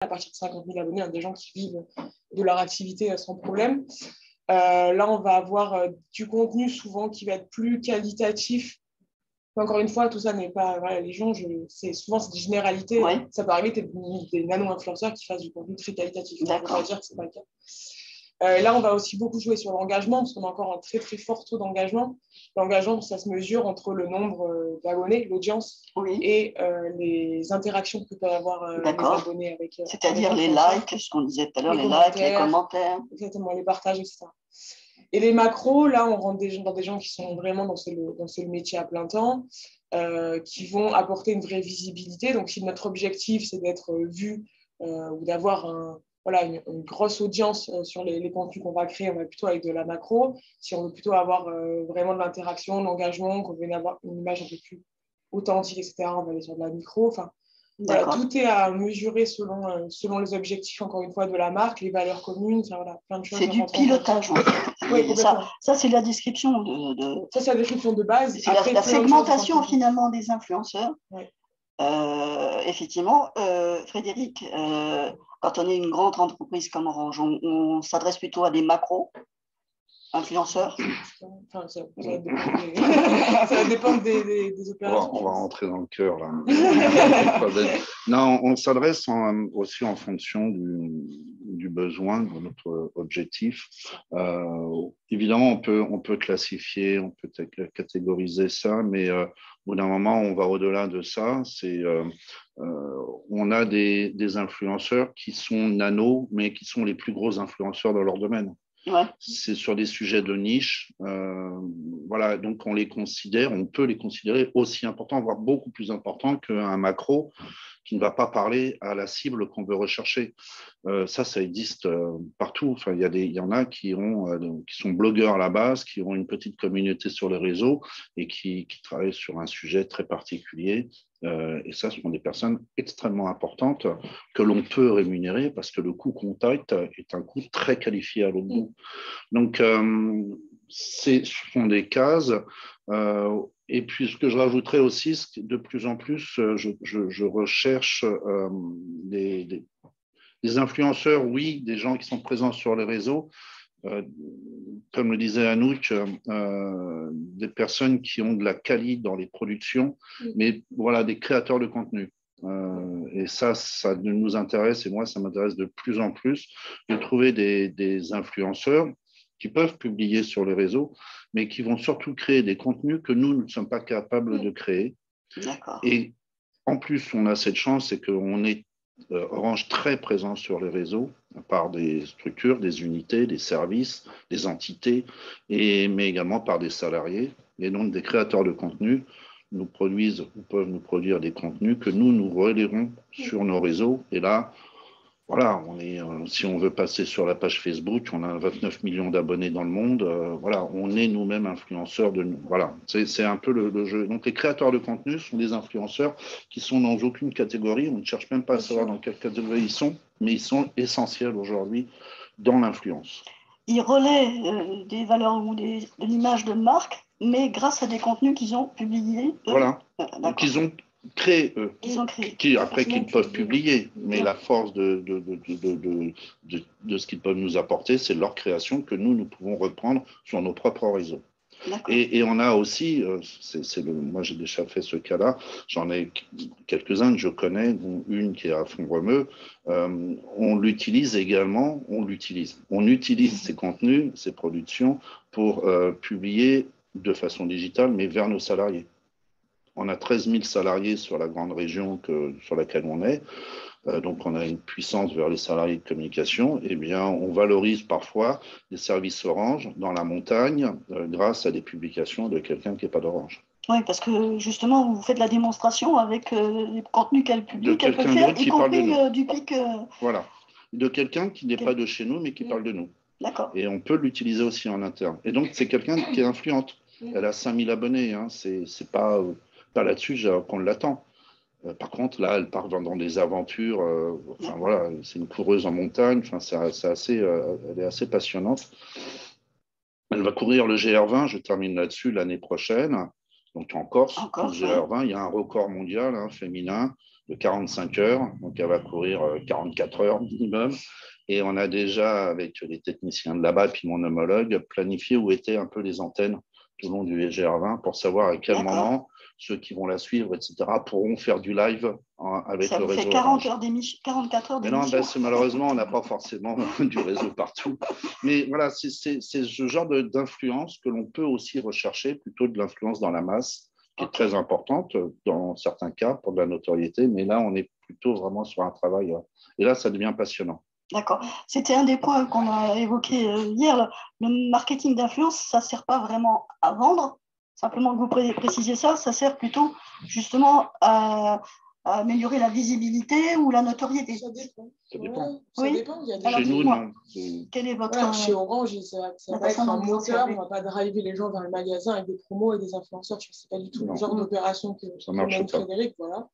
à partir de 50 000 abonnés, des gens qui vivent de leur activité sans problème. Là, on va avoir du contenu souvent qui va être plus qualitatif. Encore une fois, tout ça n'est pas voilà, les gens, souvent c'est des généralités. Ouais. Ça peut arriver des nano-influenceurs qui fassent du contenu très qualitatif. D'accord. On va dire que c'est pas le cas. Là, on va aussi beaucoup jouer sur l'engagement, parce qu'on a encore un très, très fort taux d'engagement. L'engagement, ça se mesure entre le nombre d'abonnés, l'audience, et les interactions que peuvent avoir les abonnés avec. C'est-à-dire les likes, ce qu'on disait tout à l'heure, les likes, les commentaires. Exactement, les partages, etc. Et les macros, là, on rentre dans des gens qui sont vraiment dans ce métier à plein temps, qui vont apporter une vraie visibilité. Donc, si notre objectif, c'est d'être vu ou d'avoir une grosse audience sur les contenus qu'on va créer, on va plutôt avec de la macro. Si on veut plutôt avoir vraiment de l'interaction, de l'engagement, qu'on veut avoir une image un peu plus authentique, etc., on va aller sur de la micro. Enfin, voilà, tout est à mesurer selon les objectifs, encore une fois, de la marque, les valeurs communes, voilà, plein de choses. C'est du pilotage, en fait. Oui, ça c'est la description Ça, c'est la description de base. C'est la segmentation, finalement, des influenceurs. Ouais. Effectivement, Frédéric, quand on est une grande entreprise comme Orange, on s'adresse plutôt à des macros influenceurs. Enfin, ça va dépendre des opérations. On va rentrer dans le cœur, là. Non, on s'adresse aussi en fonction du besoin, de notre objectif. Évidemment, on peut classifier, on peut catégoriser ça, mais au bout d'un moment, on va au-delà de ça. On a des influenceurs qui sont nano, mais qui sont les plus gros influenceurs dans leur domaine. Ouais. C'est sur des sujets de niche. Voilà, donc on peut les considérer aussi importants, voire beaucoup plus importants qu'un macro qui ne va pas parler à la cible qu'on veut rechercher. Ça existe partout. Enfin, il y en a qui sont blogueurs à la base, qui ont une petite communauté sur les réseaux et qui travaillent sur un sujet très particulier. Et ça, ce sont des personnes extrêmement importantes que l'on peut rémunérer parce que le coût contact est un coût très qualifié à l'autre bout. Donc, ce sont des cases. Et puis, ce que je rajouterais aussi, c'est que de plus en plus, je recherche des influenceurs, oui, des gens qui sont présents sur les réseaux, comme le disait Anouk, des personnes qui ont de la qualité dans les productions, mais voilà, des créateurs de contenu. Et ça nous intéresse, et moi, ça m'intéresse de plus en plus de trouver des influenceurs qui peuvent publier sur les réseaux, mais qui vont surtout créer des contenus que nous ne sommes pas capables de créer. D'accord. Et en plus, on a cette chance, c'est qu'on est Orange très présent sur les réseaux, par des structures, des unités, des services, des entités, mais également par des salariés. Et donc, des créateurs de contenu nous produisent ou peuvent nous produire des contenus que nous relayerons sur nos réseaux. Et là, voilà, si on veut passer sur la page Facebook, on a 29 millions d'abonnés dans le monde. Voilà, on est nous-mêmes influenceurs de nous. Voilà, c'est un peu le jeu. Donc, les créateurs de contenu sont des influenceurs qui sont dans aucune catégorie. On ne cherche même pas à savoir dans quelle catégorie ils sont, mais ils sont essentiels aujourd'hui dans l'influence. Ils relaient des valeurs ou de l'image de marque, mais grâce à des contenus qu'ils ont publiés. Voilà, qu'ils ont créé eux, après qu'ils peuvent publier, mais la force de ce qu'ils peuvent nous apporter, c'est leur création que nous pouvons reprendre sur nos propres réseaux. Et on a aussi, moi j'ai déjà fait ce cas-là, j'en ai quelques-uns que je connais, dont une qui est à Font-Romeu, on utilise ces contenus, ces productions pour publier de façon digitale, mais vers nos salariés. On a 13 000 salariés sur la grande région sur laquelle on est. Donc, on a une puissance vers les salariés de communication. Eh bien, on valorise parfois les services Orange dans la montagne grâce à des publications de quelqu'un qui n'est pas d'Orange. Oui, parce que justement, vous faites la démonstration avec les contenus qu'elle publie, qu'elle peut faire, y compris du pic. Voilà, de quelqu'un qui n'est pas de chez nous, mais qui parle de nous. D'accord. Et on peut l'utiliser aussi en interne. Et donc, c'est quelqu'un qui est influente. Elle a 5 000 abonnés. Hein. C'est pas là-dessus qu'on l'attend. Par contre, là, elle part dans des aventures. Enfin, voilà, c'est une coureuse en montagne. Enfin, elle est assez passionnante. Elle va courir le GR20. Je termine là-dessus l'année prochaine. Donc, en Corse, le GR20, il y a un record mondial féminin. 45 heures, donc elle va courir 44 heures minimum. Et on a déjà, avec les techniciens de là-bas, puis mon homologue, planifié où étaient un peu les antennes tout au long du EGR20 pour savoir à quel moment ceux qui vont la suivre, etc., pourront faire du live avec le réseau. Ça fait 44 heures d'émission. Mais non, malheureusement, on n'a pas forcément du réseau partout. Mais voilà, c'est ce genre d'influence que l'on peut aussi rechercher, plutôt de l'influence dans la masse, qui est très importante dans certains cas pour de la notoriété. Mais là, on est plutôt vraiment sur un travail. Et là, ça devient passionnant. D'accord. C'était un des points qu'on a évoqué hier. Le marketing d'influence, ça ne sert pas vraiment à vendre. Simplement que vous précisiez ça, ça sert plutôt justement à améliorer la visibilité ou la notoriété. Ça dépend. Ça dépend. Ouais, ça dépend. Il y a des... Alors, chez nous, non. Quel est votre... chez Orange, ça va être un moteur. On ne va pas driver les gens vers le magasin avec des promos et des influenceurs. Ce n'est pas du tout le genre d'opération que mène Frédéric. Voilà.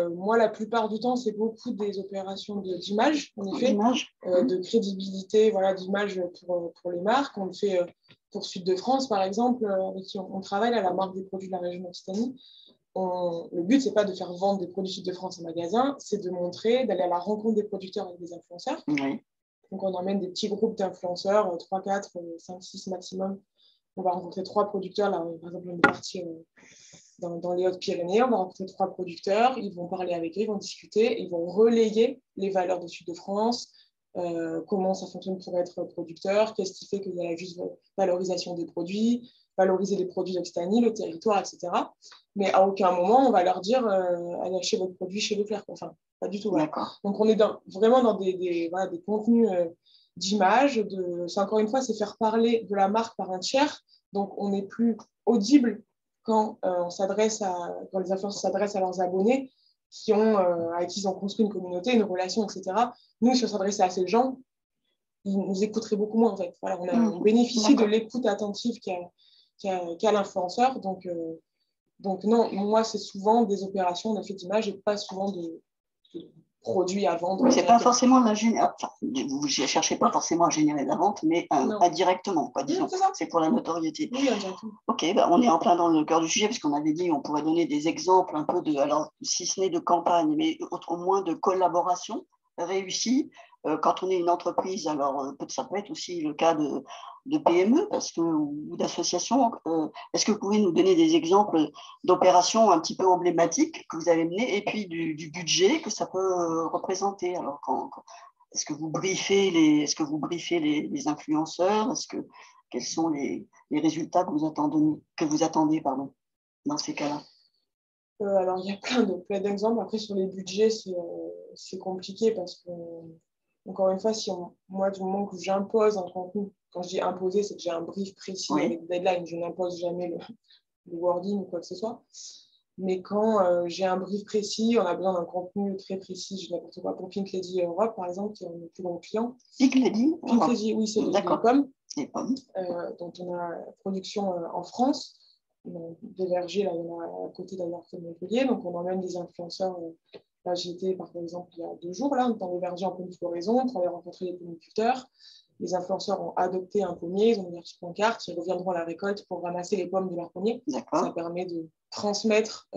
Moi, la plupart du temps, c'est beaucoup des opérations d'image, en effet, de crédibilité, voilà, d'image pour les marques. On le fait pour Sud de France, par exemple, avec qui on travaille, à la marque des produits de la région Occitanie. Le but, ce n'est pas de faire vendre des produits Sud de France en magasin, c'est de montrer, d'aller à la rencontre des producteurs et des influenceurs. Oui. Donc, on emmène des petits groupes d'influenceurs, 3, 4, 5, 6 maximum. On va rencontrer 3 producteurs. Là, par exemple, on est parti dans les Hautes-Pyrénées. On va rencontrer 3 producteurs. Ils vont parler avec eux, ils vont discuter, ils vont relayer les valeurs de Sud de France, comment ça fonctionne pour être producteur, qu'est-ce qui fait qu'il y a la juste valorisation des produits, valoriser les produits d'Occitanie, le territoire, etc. Mais à aucun moment, on va leur dire allez acheter votre produit chez Leclerc. Enfin, pas du tout. Voilà. Donc, on est vraiment dans des contenus d'image. C'est encore une fois, c'est faire parler de la marque par un tiers. Donc, on n'est plus audible quand les influenceurs s'adressent à leurs abonnés avec qui ils ont construit une communauté, une relation, etc. Nous, si on s'adressait à ces gens, ils nous écouteraient beaucoup moins, en fait. Voilà, on bénéficie de l'écoute attentive qu'a l'influenceur. Donc, non, moi, c'est souvent des opérations d'effet d'image et pas souvent de produits à vendre. C'est pas forcément vous ne cherchez pas forcément à générer de la vente, mais indirectement, quoi, disons. C'est pour la notoriété. Oui, indirectement. Ok, on est en plein dans le cœur du sujet, parce qu'on avait dit on pourrait donner des exemples un peu alors, si ce n'est de campagne, mais au moins de collaboration réussie. Quand on est une entreprise, alors ça peut être aussi le cas de PME ou d'associations. Est-ce que vous pouvez nous donner des exemples d'opérations un petit peu emblématiques que vous avez menées et puis du budget que ça peut représenter? Alors, est-ce que vous briefez les influenceurs? Quels sont les résultats que vous attendez dans ces cas-là? Alors, il y a plein d'exemples. Après, sur les budgets, c'est compliqué parce que, encore une fois, moi, du moment que j'impose un contenu, quand je dis imposer, c'est que j'ai un brief précis avec des deadlines. Je n'impose jamais le wording ou quoi que ce soit. Mais quand j'ai un brief précis, on a besoin d'un contenu très précis, je dis n'importe quoi, pour Pink Lady Europe, par exemple, qui est mon plus gros client. Pink Lady, oui, c'est les pommes. Les pommes. Dont on a production en France. Des vergers, là, il y en a à côté d'ailleurs de Montpellier. Donc, on emmène des influenceurs. Là, j'y étais, par exemple, il y a 2 jours, là, dans les vergers en pleine floraison, pour aller rencontrer les pomiculteurs. Les influenceurs ont adopté un pommier, ils ont ouvert une pancarte, ils reviendront à la récolte pour ramasser les pommes de leur pommier. Ça permet de transmettre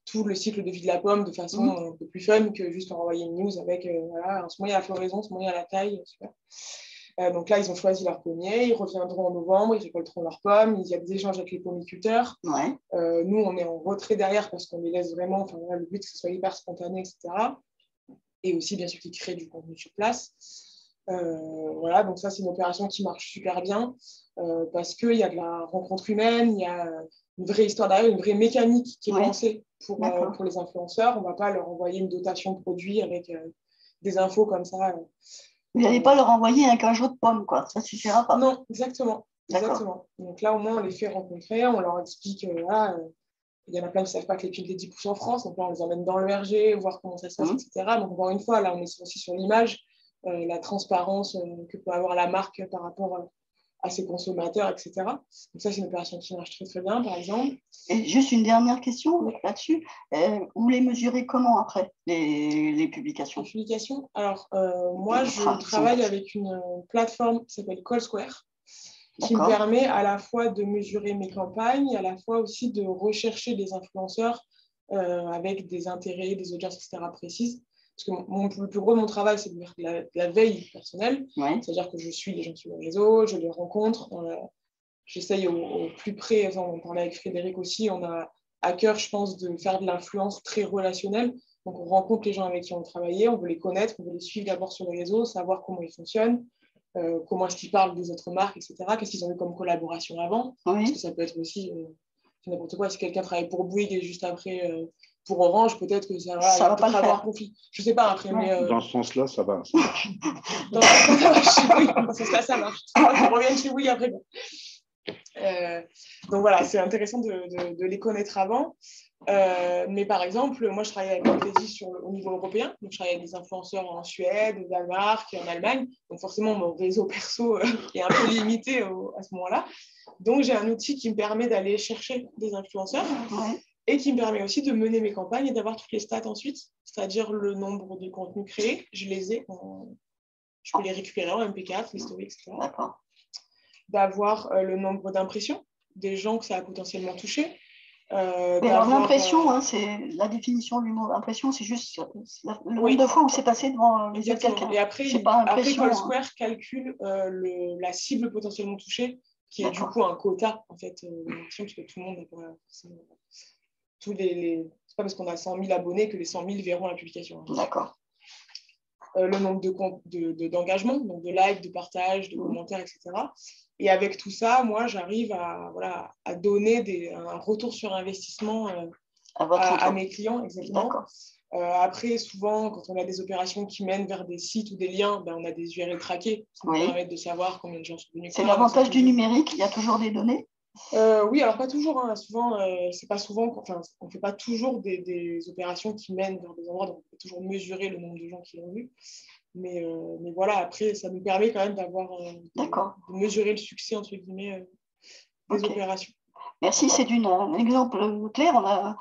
tout le cycle de vie de la pomme de façon un peu plus fun que juste en envoyer une news avec voilà, en ce moment il y a la floraison, en ce moment il y a la taille. Super. Donc là, ils ont choisi leur pommier, ils reviendront en novembre, ils récolteront leurs pommes, il y a des échanges avec les pomiculteurs. Ouais. Nous, on est en retrait derrière parce qu'on les laisse vraiment, le but, c'est que ce soit hyper spontané, etc. Et aussi, bien sûr, qu'ils créent du contenu sur place. Voilà, donc ça, c'est une opération qui marche super bien parce qu'il y a de la rencontre humaine, il y a une vraie histoire derrière, une vraie mécanique qui est pensée pour les influenceurs. On ne va pas leur envoyer une dotation de produits avec des infos comme ça. Vous n'allez pas leur envoyer un cajot de pommes, quoi. Ça ne suffira pas. Non, exactement. Donc là, au moins, on les fait rencontrer, on leur explique, il y en a plein qui ne savent pas que les Pink Lady poussent en France, donc là, on les emmène dans le verger, voir comment ça se passe, etc. Donc, encore une fois, là, on est aussi sur l'image, la transparence que peut avoir la marque par rapport à ses consommateurs, etc. Donc ça, c'est une opération qui marche très, très bien, par exemple. Et juste une dernière question là-dessus. Vous les mesurez comment après, les publications? Les publications, alors, moi, je travaille avec une plateforme qui s'appelle CallSquare, qui me permet à la fois de mesurer mes campagnes et à la fois aussi de rechercher des influenceurs avec des intérêts, des audiences, etc. précises. Parce que le plus gros de mon travail, c'est de faire de la veille personnelle. Ouais. C'est-à-dire que je suis les gens sur le réseau, je les rencontre. J'essaye au plus près, enfin, on parlait avec Frédéric aussi, on a à cœur, je pense, de faire de l'influence très relationnelle. Donc, on rencontre les gens avec qui on travaille, on veut les connaître, on veut les suivre d'abord sur les réseaux, savoir comment ils fonctionnent, comment est-ce qu'ils parlent des autres marques, etc. Qu'est-ce qu'ils ont eu comme collaboration avant. Oui. Parce que ça peut être aussi n'importe quoi. Si quelqu'un travaille pour Bouygues et juste après pour Orange, peut-être que ça va pas avoir un conflit. Je sais pas après, mais dans ce sens-là, ça va. Ça marche. Dans ce sens-là, ça marche. Oui, dans ce sens-là, ça marche. Ils reviennent chez Bouygues après. Bon. Donc voilà, c'est intéressant de les connaître avant. Mais par exemple, moi je travaille avec Fantasy au niveau européen, donc je travaille avec des influenceurs en Suède, au Danemark et en Allemagne, donc forcément mon réseau perso est un peu limité à ce moment-là. Donc j'ai un outil qui me permet d'aller chercher des influenceurs et qui me permet aussi de mener mes campagnes et d'avoir toutes les stats ensuite, c'est-à-dire le nombre de contenus créés, je les ai, je peux les récupérer en MP4, les stories, etc. D'accord. D'avoir le nombre d'impressions des gens que ça a potentiellement touché. Mais alors l'impression, c'est la définition du mot impression, c'est juste le nombre de fois où c'est passé devant les yeux de quelqu'un. Et après, Call Square calcule la cible potentiellement touchée, qui est du coup un quota, en fait, parce que tout le monde n'est pas forcément... C'est pas parce qu'on a 100 000 abonnés que les 100 000 verront la publication. Hein. D'accord. Le nombre d'engagements, donc de likes, de partages, de commentaires, etc. Et avec tout ça, moi, j'arrive à donner un retour sur investissement à mes clients. Exactement. Après, souvent, quand on a des opérations qui mènent vers des sites ou des liens, on a des URL traqués qui nous permettent de savoir combien de gens sont venus. C'est l'avantage du numérique, il y a toujours des données. Oui, alors pas toujours. Hein. Souvent, c'est pas souvent. Enfin, on ne fait pas toujours des opérations qui mènent vers des endroits, donc on peut toujours mesurer le nombre de gens qui l'ont vu. Mais voilà, après, ça nous permet quand même de mesurer le succès, entre guillemets, des opérations. Merci, c'est un exemple clair. On a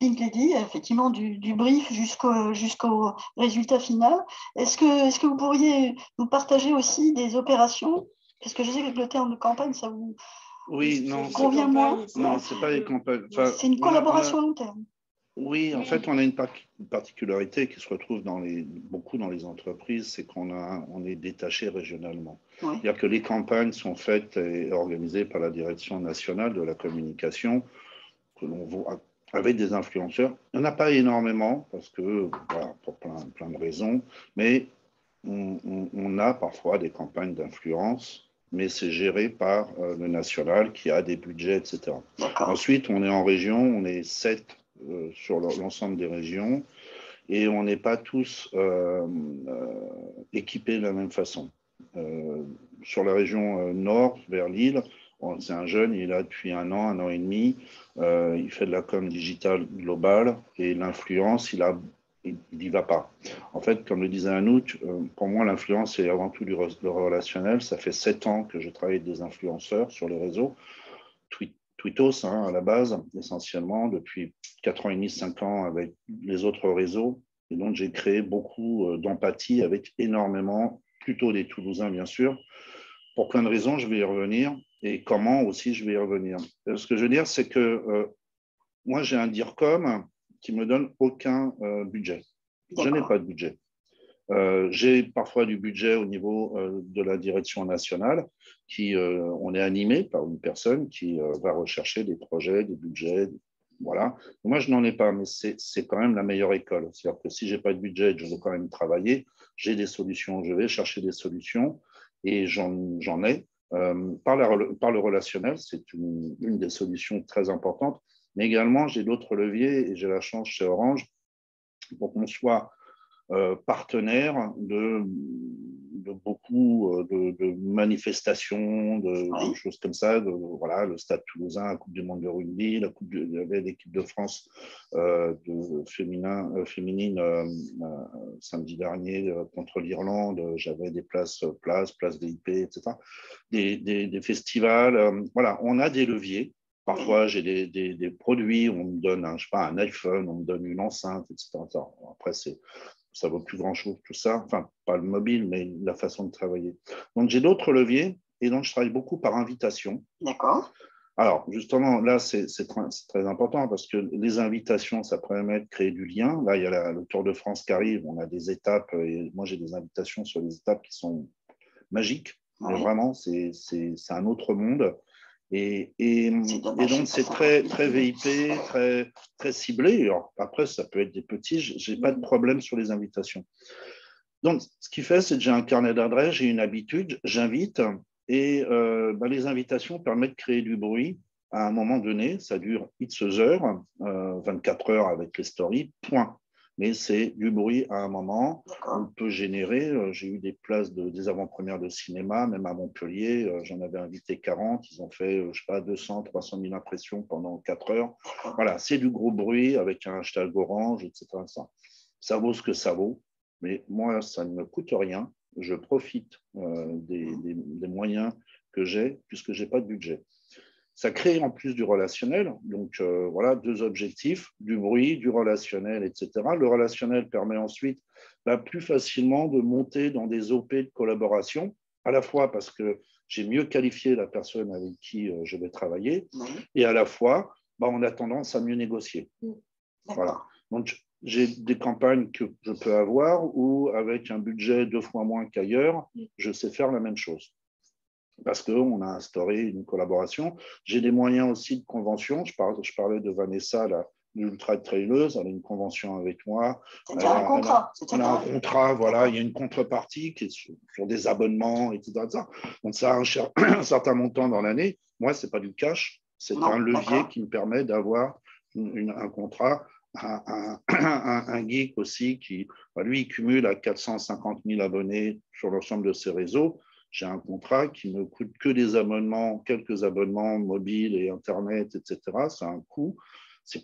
dit, effectivement, du brief jusqu'au résultat final. Est-ce que vous pourriez nous partager aussi des opérations? Parce que je sais que le terme de campagne, ça vous convient moins. Non, ce n'est pas des campagnes. Enfin, c'est une collaboration à long terme. Oui, en fait, on a une particularité qui se retrouve beaucoup dans les entreprises, c'est qu'on est détaché régionalement. Oui. C'est-à-dire que les campagnes sont faites et organisées par la Direction nationale de la communication, que l'on voit avec des influenceurs. Il n'y en a pas énormément, parce que, voilà, pour plein de raisons, mais on a parfois des campagnes d'influence, mais c'est géré par le national qui a des budgets, etc. Ensuite, on est en région, on est 7 sur l'ensemble des régions et on n'est pas tous équipés de la même façon. Sur la région nord, vers Lille, c'est un jeune, il est là depuis un an et demi, il fait de la com digitale globale et l'influence, il n'y va pas. En fait, comme le disait Anouk, pour moi, l'influence, c'est avant tout le relationnel. Ça fait 7 ans que je travaille avec des influenceurs sur les réseaux. Twittos, à la base, essentiellement, depuis 4 ans et demi, 5 ans avec les autres réseaux. Et donc, j'ai créé beaucoup d'empathie avec énormément, plutôt des Toulousains, bien sûr. Pour plein de raisons, je vais y revenir. Et comment aussi, je vais y revenir. Ce que je veux dire, c'est que moi, j'ai un DIRCOM qui ne me donne aucun budget. Je n'ai pas de budget. J'ai parfois du budget au niveau de la direction nationale, on est animé par une personne qui va rechercher des projets, des budgets. Voilà. Moi, je n'en ai pas, mais c'est quand même la meilleure école. C'est-à-dire que si je n'ai pas de budget, je veux quand même travailler, j'ai des solutions, je vais chercher des solutions et j'en ai. Par le relationnel, c'est une des solutions très importantes, mais également, j'ai d'autres leviers et j'ai la chance chez Orange pour qu'on soit partenaire de beaucoup de manifestations, de choses comme ça. Voilà, le Stade Toulousain, la Coupe du Monde de rugby, l'équipe de France féminine samedi dernier contre l'Irlande. J'avais des places VIP, etc. Des festivals. Voilà, on a des leviers. Parfois, j'ai des produits, on me donne un iPhone, on me donne une enceinte, etc. Après, ça vaut plus grand-chose, tout ça. Enfin, pas le mobile, mais la façon de travailler. Donc, j'ai d'autres leviers et donc je travaille beaucoup par invitation. D'accord. Alors, justement, là, c'est très important parce que les invitations, ça permet de créer du lien. Là, il y a le Tour de France qui arrive, on a des étapes, et moi, j'ai des invitations sur les étapes qui sont magiques. Oui. Vraiment, c'est un autre monde. Et donc, c'est très VIP, très ciblé. Alors, après, ça peut être des petits, je n'ai pas de problème sur les invitations. Donc, ce qui fait, c'est que j'ai un carnet d'adresses, j'ai une habitude, j'invite. Et les invitations permettent de créer du bruit à un moment donné. Ça dure X heures, 24 heures avec les stories, point. Mais c'est du bruit à un moment. On peut générer. J'ai eu des places des avant-premières de cinéma, même à Montpellier. J'en avais invité 40. Ils ont fait, je ne sais pas, 200, 300 000 impressions pendant 4 heures. Voilà, c'est du gros bruit avec un hashtag orange, etc. Ça vaut ce que ça vaut. Mais moi, ça ne me coûte rien. Je profite des moyens que j'ai puisque je n'ai pas de budget. Ça crée en plus du relationnel. Donc, voilà, 2 objectifs, du bruit, du relationnel, etc. Le relationnel permet ensuite plus facilement de monter dans des OP de collaboration, à la fois parce que j'ai mieux qualifié la personne avec qui je vais travailler et à la fois, on a tendance à mieux négocier. Voilà. Donc, j'ai des campagnes que je peux avoir où, avec un budget 2 fois moins qu'ailleurs, je sais faire la même chose. Parce qu'on a instauré une collaboration. J'ai des moyens aussi de convention. Je parlais de Vanessa, l'ultra-traileuse. Elle a une convention avec moi. C'est un contrat. On a un contrat, voilà. Il y a une contrepartie qui est sur des abonnements, etc. Donc, ça a un certain montant dans l'année. Moi, ce n'est pas du cash. C'est un levier qui me permet d'avoir un contrat. Un geek aussi qui, lui, il cumule à 450 000 abonnés sur l'ensemble de ses réseaux. J'ai un contrat qui ne me coûte que des abonnements, quelques abonnements mobiles et Internet, etc. C'est un coût. C'est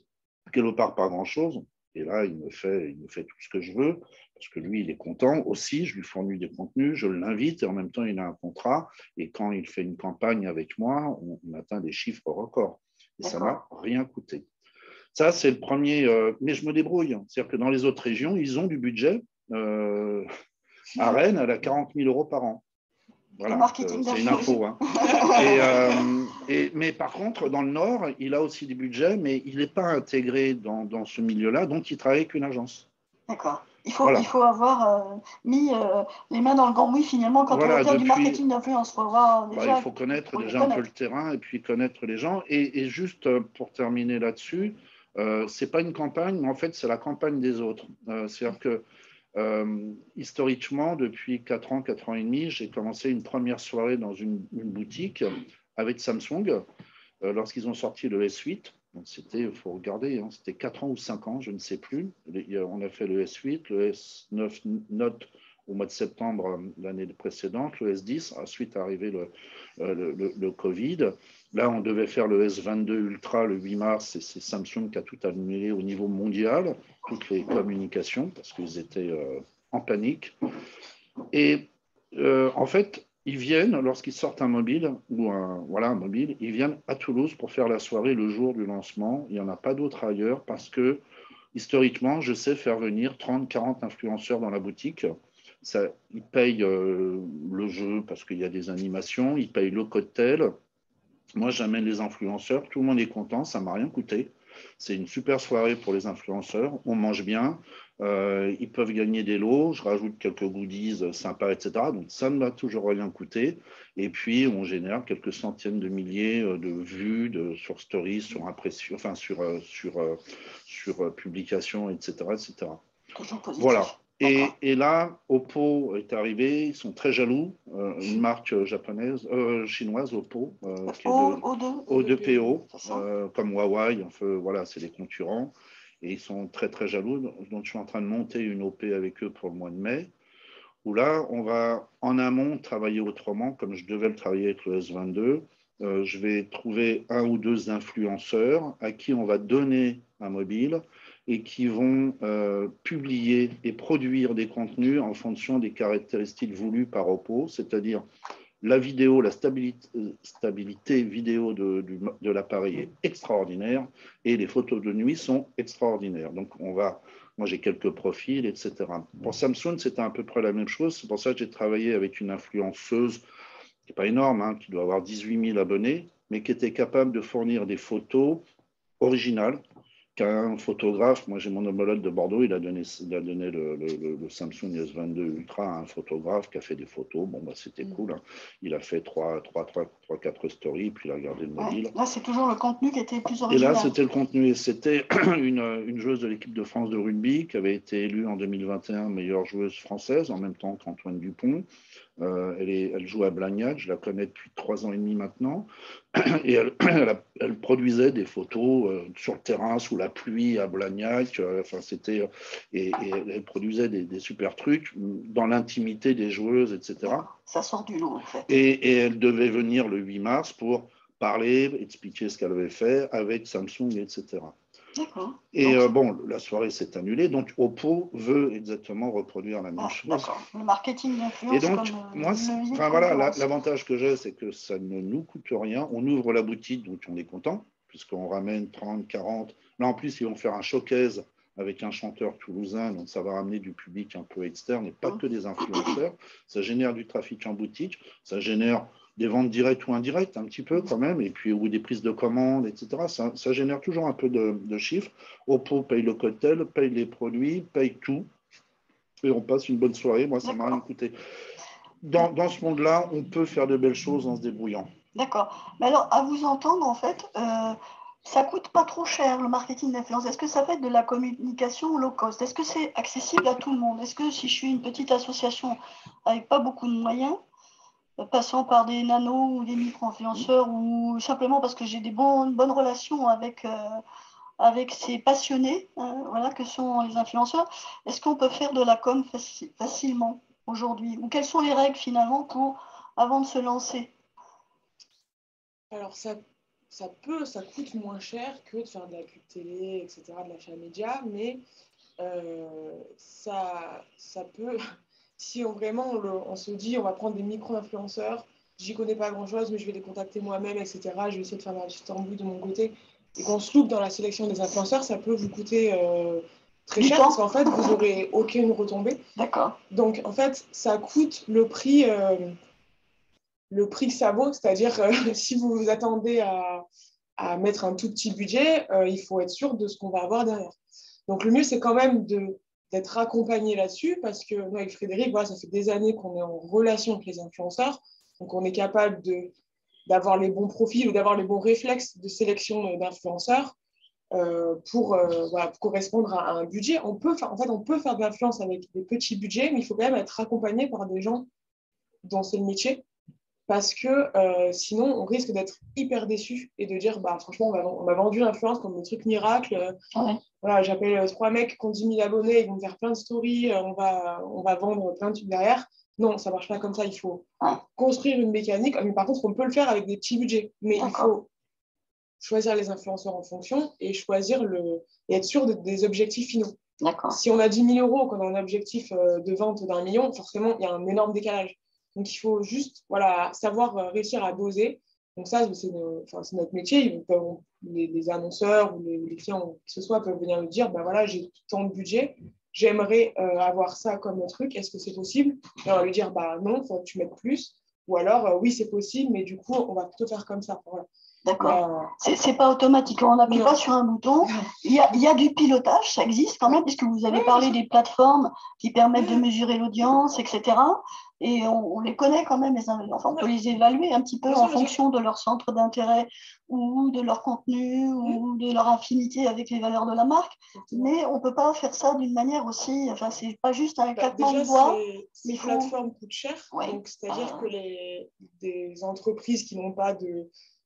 quelque part pas grand-chose. Et là, il me fait tout ce que je veux parce que lui, il est content aussi. Je lui fournis des contenus, je l'invite et en même temps, il a un contrat. Et quand il fait une campagne avec moi, on atteint des chiffres records. Et ça ne m'a rien coûté. Ça, c'est le premier, mais je me débrouille. C'est-à-dire que dans les autres régions, ils ont du budget. À Rennes, elle a 40 000 € par an. Voilà, c'est une info. Hein. Mais par contre, dans le Nord, il a aussi du budget, mais il n'est pas intégré dans ce milieu-là, donc il travaille avec une agence. D'accord. Il faut avoir mis les mains dans le cambouis finalement quand on va faire du marketing d'influence. Il faut connaître déjà un peu le terrain et puis connaître les gens. Et juste pour terminer là-dessus, ce n'est pas une campagne, mais en fait, c'est la campagne des autres. C'est-à-dire que historiquement, depuis 4 ans et demi, j'ai commencé une première soirée dans une boutique avec Samsung lorsqu'ils ont sorti le S8. C'était, il faut regarder, c'était 4 ans ou 5 ans, je ne sais plus. On a fait le S8, le S9 Note au mois de septembre l'année précédente, le S10, ensuite est arrivé le Covid. Là, on devait faire le S22 Ultra le 8 mars, et c'est Samsung qui a tout annulé au niveau mondial, toutes les communications, parce qu'ils étaient en panique. Et en fait, ils viennent, lorsqu'ils sortent un mobile, ou un mobile, ils viennent à Toulouse pour faire la soirée le jour du lancement. Il n'y en a pas d'autre ailleurs parce que, historiquement, je sais faire venir 30, 40 influenceurs dans la boutique. Ils payent le jeu parce qu'il y a des animations, ils payent le cocktail. Moi, j'amène les influenceurs, tout le monde est content, ça ne m'a rien coûté. C'est une super soirée pour les influenceurs, on mange bien, ils peuvent gagner des lots, je rajoute quelques goodies sympas, etc. Donc, ça ne m'a toujours rien coûté. Et puis, on génère quelques centaines de milliers de vues sur Stories, sur impression, enfin, sur publication, etc. etc. Voilà. Et là, Oppo est arrivé, ils sont très jaloux, une marque chinoise, Oppo, qui est O2PO, comme Huawei, enfin, voilà, c'est des concurrents, et ils sont très très jaloux. Donc je suis en train de monter une OP avec eux pour le mois de mai, où là, on va en amont travailler autrement, comme je devais le travailler avec le S22. Je vais trouver 1 ou 2 influenceurs à qui on va donner un mobile et qui vont publier et produire des contenus en fonction des caractéristiques voulues par Oppo, c'est-à-dire la vidéo, la stabilité vidéo de l'appareil est extraordinaire et les photos de nuit sont extraordinaires. Donc, moi, j'ai quelques profils, etc. Pour Samsung, c'était à peu près la même chose. C'est pour ça que j'ai travaillé avec une influenceuse qui n'est pas énorme, qui doit avoir 18 000 abonnés, mais qui était capable de fournir des photos originales qu'un photographe, moi j'ai mon homologue de Bordeaux, il a donné le Samsung S22 Ultra à un photographe qui a fait des photos. Bon, bah, c'était cool. Hein. Il a fait 3-4 stories, puis il a regardé le mobile. Là, c'est toujours le contenu qui était plus original. Et là, c'était le contnu. Et c'était une joueuse de l'équipe de France de rugby qui avait été élue en 2021 meilleure joueuse française, en même temps qu'Antoine Dupont. Elle joue à Blagnac, je la connais depuis 3 ans et demi maintenant, et elle produisait des photos sur le terrain, sous la pluie, à Blagnac, et elle produisait des super trucs dans l'intimité des joueuses, etc. Ça sort du lot, en fait. Et elle devait venir le 8 mars pour parler, expliquer ce qu'elle avait fait avec Samsung, etc. D'accord. Et bon, la soirée s'est annulée, donc Oppo veut exactement reproduire la même chose. D'accord. Le marketing d'influence. Et donc, moi, voilà, l'avantage que j'ai, c'est que ça ne nous coûte rien. On ouvre la boutique, donc on est content, puisqu'on ramène 30, 40. Là, en plus, ils vont faire un showcase avec un chanteur toulousain, donc ça va ramener du public un peu externe et pas que des influenceurs. Ça génère du trafic en boutique, ça génère des ventes directes ou indirectes, un petit peu quand même, et puis ou des prises de commandes, etc. Ça génère toujours un peu de chiffres. Oppo paye le cocktail, paye les produits, paye tout, et on passe une bonne soirée. Moi, ça m'a rien coûté. Dans ce monde-là, on peut faire de belles choses en se débrouillant. D'accord. Mais alors, à vous entendre, en fait, ça coûte pas trop cher, le marketing d'influence. Est-ce que ça fait de la communication low cost? Est-ce que c'est accessible à tout le monde? Est-ce que si je suis une petite association avec pas beaucoup de moyens, passant par des nanos ou des micro-influenceurs, ou simplement parce que j'ai des bonnes relations avec ces passionnés, voilà, que sont les influenceurs, est-ce qu'on peut faire de la com facilement aujourd'hui? Ou quelles sont les règles finalement avant de se lancer? Alors ça coûte moins cher que de faire de la pub télé, etc., de l'achat média, mais ça peut, si on se dit on va prendre des micro-influenceurs, j'y connais pas grand-chose, mais je vais les contacter moi-même, etc., je vais essayer de faire ma petite embrouille de mon côté, et qu'on se loupe dans la sélection des influenceurs, ça peut vous coûter très cher, parce qu'en fait, vous n'aurez aucune retombée. D'accord. Donc, en fait, ça coûte le prix que ça vaut, c'est-à-dire si vous vous attendez à mettre un tout petit budget, il faut être sûr de ce qu'on va avoir derrière. Donc le mieux, c'est quand même d'être accompagné là-dessus, parce que nous, avec Frédéric, voilà, ça fait des années qu'on est en relation avec les influenceurs, donc on est capable d'avoir les bons profils ou d'avoir les bons réflexes de sélection d'influenceurs pour correspondre à un budget. On peut faire de l'influence avec des petits budgets, mais il faut quand même être accompagné par des gens dont c'est le métier, parce que sinon, on risque d'être hyper déçu et de dire, bah, franchement, on m'a vendu l'influence comme le truc miracle. Voilà, j'appelle 3 mecs qui ont 10 000 abonnés, ils vont me faire plein de stories, on va vendre plein de trucs derrière. Non, ça ne marche pas comme ça. Il faut construire une mécanique. Mais par contre, on peut le faire avec des petits budgets. Mais il faut choisir les influenceurs en fonction et et être sûr des objectifs finaux. Si on a 10 000 euros, qu'on a un objectif de vente d'1 million, forcément, il y a un énorme décalage. Donc, il faut juste savoir réussir à doser. Donc, ça, c'est notre métier. Les annonceurs ou les clients, que ce soit, peuvent venir nous dire, ben voilà, j'ai tant de budget, j'aimerais avoir ça comme truc, est-ce que c'est possible? Et on va lui dire, bah non, il faut que tu mettes plus. Ou alors, oui, c'est possible, mais du coup, on va plutôt faire comme ça. Voilà. D'accord. C'est pas automatique. On n'appuie pas sur un bouton. Il y a du pilotage, ça existe quand même, puisque vous avez parlé des plateformes qui permettent de mesurer l'audience, etc. Et on les connaît quand même, on peut les évaluer un petit peu en fonction de leur centre d'intérêt ou de leur contenu ou de leur affinité avec les valeurs de la marque. Mais on ne peut pas faire ça d'une manière aussi. Enfin, c'est pas juste un claquement de doigts. Ces plateformes coûtent cher. Donc, c'est-à-dire que des entreprises qui n'ont pas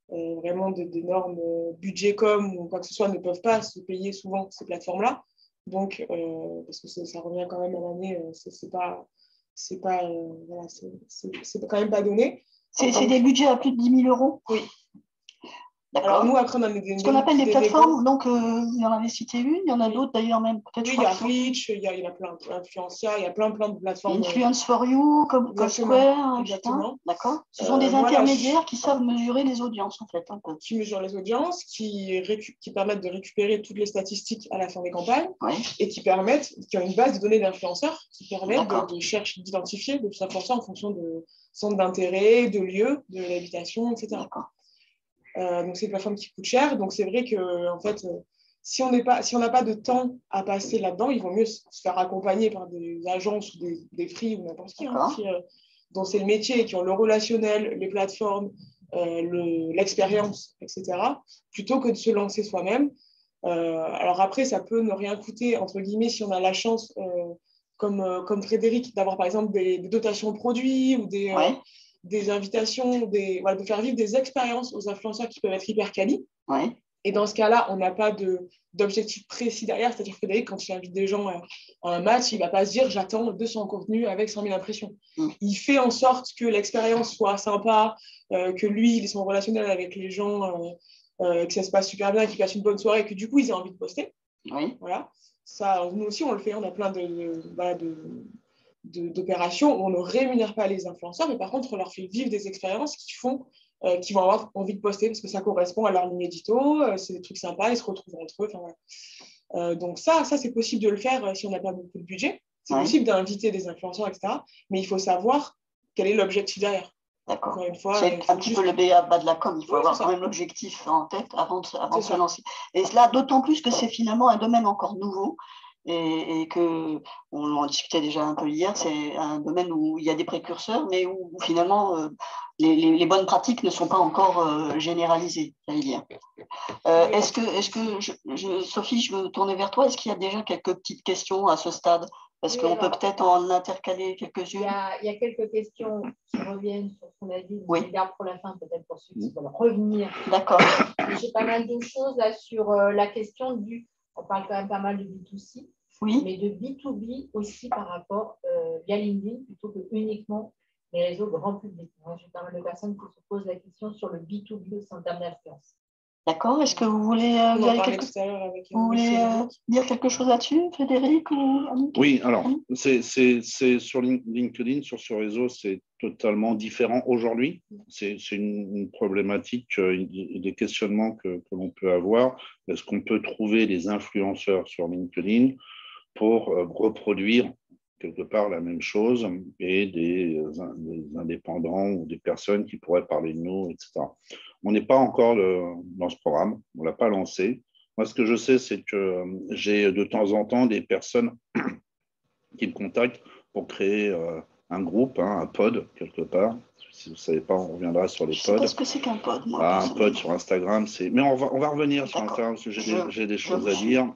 vraiment d'énormes budgets com ou quoi que ce soit ne peuvent pas se payer souvent ces plateformes-là. Donc, parce que ça revient quand même à l'année, c'est quand même pas donné. C'est des budgets à plus de 10 000 euros. Oui. Alors, nous, après, on a ce qu'on appelle des plateformes, donc il y en avait cité une, il y en a d'autres d'ailleurs, même peut-être. Oui, il y a Reach, il y a plein d'Influencia, il y a plein de plateformes. Influence for You, comme Square, exactement. D'accord. Ce sont des intermédiaires qui savent mesurer les audiences, en fait. Qui mesurent les audiences, qui permettent de récupérer toutes les statistiques à la fin des campagnes et qui ont une base de données d'influenceurs qui permettent d'identifier des influenceurs en fonction de centre d'intérêt, de lieu, de l'habitation, etc. D'accord. Donc, c'est une plateforme qui coûte cher. Donc, c'est vrai que, en fait, si on n'a pas de temps à passer là-dedans, il vaut mieux se faire accompagner par des agences ou des free ou n'importe qui, dont c'est le métier et qui ont le relationnel, les plateformes, l'expérience, etc., plutôt que de se lancer soi-même. Alors après, ça peut ne rien coûter, entre guillemets, si on a la chance, comme Frédéric, d'avoir par exemple des dotations de produits ou des invitations, de faire vivre des expériences aux influenceurs qui peuvent être hyper quali. Ouais. Et dans ce cas-là, on n'a pas d'objectif précis derrière. C'est-à-dire que Frédéric, quand il invite des gens à un match, il ne va pas se dire j'attends 200 contenus avec 100 000 impressions. Il fait en sorte que l'expérience soit sympa, que lui, il ait son relationnel avec les gens, que ça se passe super bien, qu'il passe une bonne soirée, et que du coup, ils aient envie de poster. Oui. Voilà. Ça, nous aussi, on le fait. On a plein d'opérations où on ne rémunère pas les influenceurs, mais par contre, on leur fait vivre des expériences qui vont avoir envie de poster parce que ça correspond à leur ligne édito, c'est des trucs sympas, ils se retrouvent entre eux. Voilà. Donc ça c'est possible de le faire si on n'a pas beaucoup de budget. C'est possible d'inviter des influenceurs, etc. Mais il faut savoir quel est l'objectif derrière. D'accord. C'est un petit peu le bas de la com. Il faut avoir quand même l'objectif en tête avant de se lancer. Et cela d'autant plus que c'est finalement un domaine encore nouveau. Et que, on en discutait déjà un peu hier, c'est un domaine où il y a des précurseurs, mais où finalement les bonnes pratiques ne sont pas encore généralisées, j'allais dire. Sophie, je veux tourner vers toi. Est-ce qu'il y a déjà quelques petites questions à ce stade? Parce qu'on peut peut-être en intercaler quelques-unes. Il y a quelques questions qui reviennent sur ce qu'on a dit. Je les garde pour la fin, peut-être pour ceux qui veulent revenir. D'accord. J'ai pas mal de choses là sur la question du... On parle quand même pas mal de B2C, mais de B2B aussi par rapport via LinkedIn plutôt que uniquement les réseaux grand public. Moi, j'ai pas mal de personnes qui se posent la question sur le B2B au sein d'un d'influence. D'accord. Est-ce que vous voulez, dire quelque chose là-dessus, Frédéric ou Annick? Oui, alors, c'est sur LinkedIn, sur ce réseau, c'est totalement différent aujourd'hui. C'est une problématique, des questionnements que l'on peut avoir. Est-ce qu'on peut trouver des influenceurs sur LinkedIn pour reproduire quelque part la même chose et des indépendants ou des personnes qui pourraient parler de nous, etc. On n'est pas encore dans ce programme, on ne l'a pas lancé. Moi, ce que je sais, c'est que j'ai de temps en temps des personnes qui me contactent pour créer un groupe, un pod, quelque part. Si vous ne savez pas, on reviendra sur les pods. Je ne sais pas ce que c'est qu'un pod, moi. Un pod sur Instagram, c'est... Mais on va revenir sur Instagram, parce que j'ai des choses à dire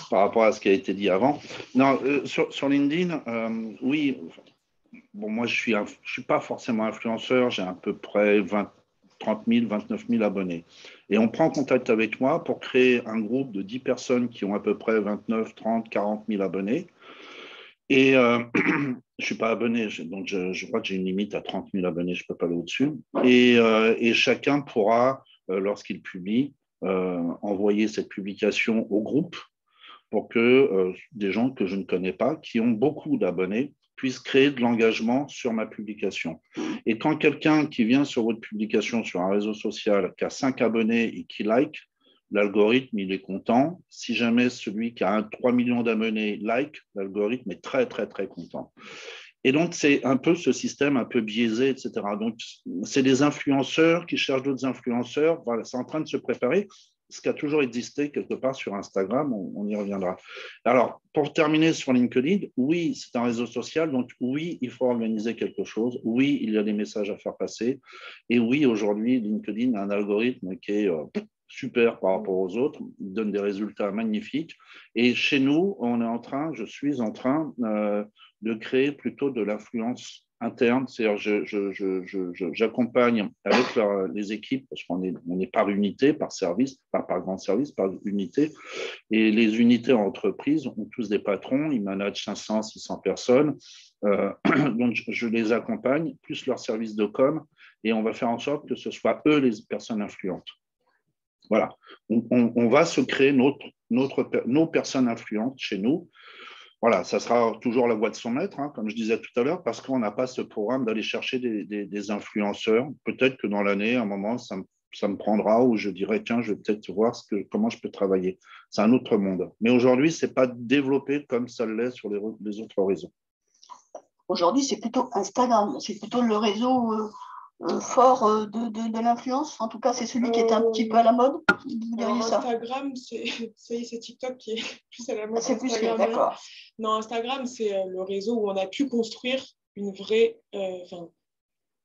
par rapport à ce qui a été dit avant. Non, sur LinkedIn, oui. Bon, moi, je ne suis pas forcément influenceur. J'ai à peu près 30 000, 29 000 abonnés. Et on prend contact avec moi pour créer un groupe de 10 personnes qui ont à peu près 29, 30, 40 000 abonnés. Et je ne suis pas abonné, donc je crois que j'ai une limite à 30 000 abonnés, je ne peux pas aller au-dessus. Et chacun pourra, lorsqu'il publie, envoyer cette publication au groupe pour que des gens que je ne connais pas, qui ont beaucoup d'abonnés, puissent créer de l'engagement sur ma publication. Et quand quelqu'un qui vient sur votre publication sur un réseau social, qui a 5 abonnés et qui like, l'algorithme, il est content. Si jamais celui qui a 3 millions d'abonnés like, l'algorithme est très, très, très content. Et donc, c'est un peu ce système un peu biaisé, etc. Donc, c'est des influenceurs qui cherchent d'autres influenceurs. Voilà, c'est en train de se préparer. Ce qui a toujours existé quelque part sur Instagram, on y reviendra. Alors, pour terminer sur LinkedIn, oui, c'est un réseau social, donc oui, il faut organiser quelque chose. Oui, il y a des messages à faire passer. Et oui, aujourd'hui, LinkedIn a un algorithme qui est super par rapport aux autres, il donne des résultats magnifiques. Et chez nous, je suis en train de créer plutôt de l'influence interne, c'est-à-dire j'accompagne avec les équipes, parce qu'on est par unité, par service, par grand service, par unité, et les unités en entreprise ont tous des patrons, ils managent 500, 600 personnes, donc je les accompagne, plus leur service de com, et on va faire en sorte que ce soit eux les personnes influentes. Voilà, on va se créer nos personnes influentes chez nous. Voilà, ça sera toujours la voie de son maître, hein, comme je disais tout à l'heure, parce qu'on n'a pas ce programme d'aller chercher des influenceurs. Peut-être que dans l'année, à un moment, ça me prendra où je dirais, tiens, je vais peut-être voir comment je peux travailler. C'est un autre monde. Mais aujourd'hui, ce n'est pas développé comme ça l'est sur les autres réseaux. Aujourd'hui, c'est plutôt Instagram, c'est plutôt le réseau fort de l'influence? En tout cas, c'est celui qui est un petit peu à la mode. Vous diriez ça? Instagram, c'est TikTok qui est plus à la mode. C'est plus d'accord. Non, Instagram, c'est le réseau où on a pu construire une vraie,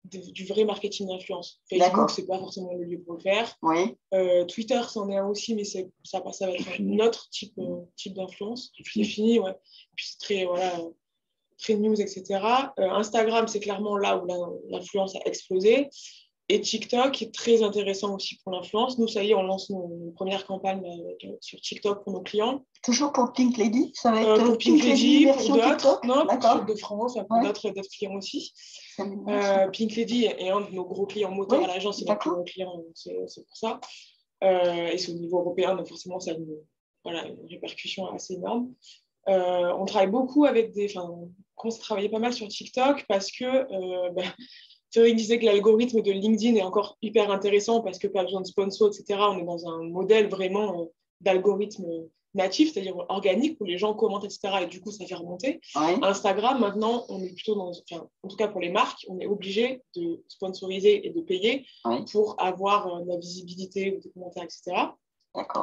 du vrai marketing d'influence. Facebook, c'est pas forcément le lieu pour le faire. Oui. Twitter, c'en est un aussi, mais ça va être un autre type d'influence. C'est fini, ouais. Puis c'est très, très news, etc. Instagram, c'est clairement là où l'influence a explosé. Et TikTok est très intéressant aussi pour l'influence. Nous, ça y est, on lance nos premières campagnes sur TikTok pour nos clients. Toujours pour Pink Lady? Ça va être pour Pink Lady, version pour d'autres. TikTok? Non, pour Sud de France, pour d'autres clients aussi. Pink Lady est un de nos gros clients moteurs à l'agence, c'est notre plus gros client, c'est pour ça. Et c'est au niveau européen, donc forcément, ça a une répercussion assez énorme. On travaille beaucoup avec on s'est travaillé pas mal sur TikTok parce que Thierry disait que l'algorithme de LinkedIn est encore hyper intéressant parce que pas besoin de sponsors, etc. On est dans un modèle vraiment d'algorithme natif, c'est-à-dire organique, où les gens commentent, etc. Et du coup, ça fait remonter. Oui. Instagram, maintenant, on est plutôt en tout cas pour les marques, on est obligé de sponsoriser et de payer pour avoir de la visibilité, des commentaires, etc.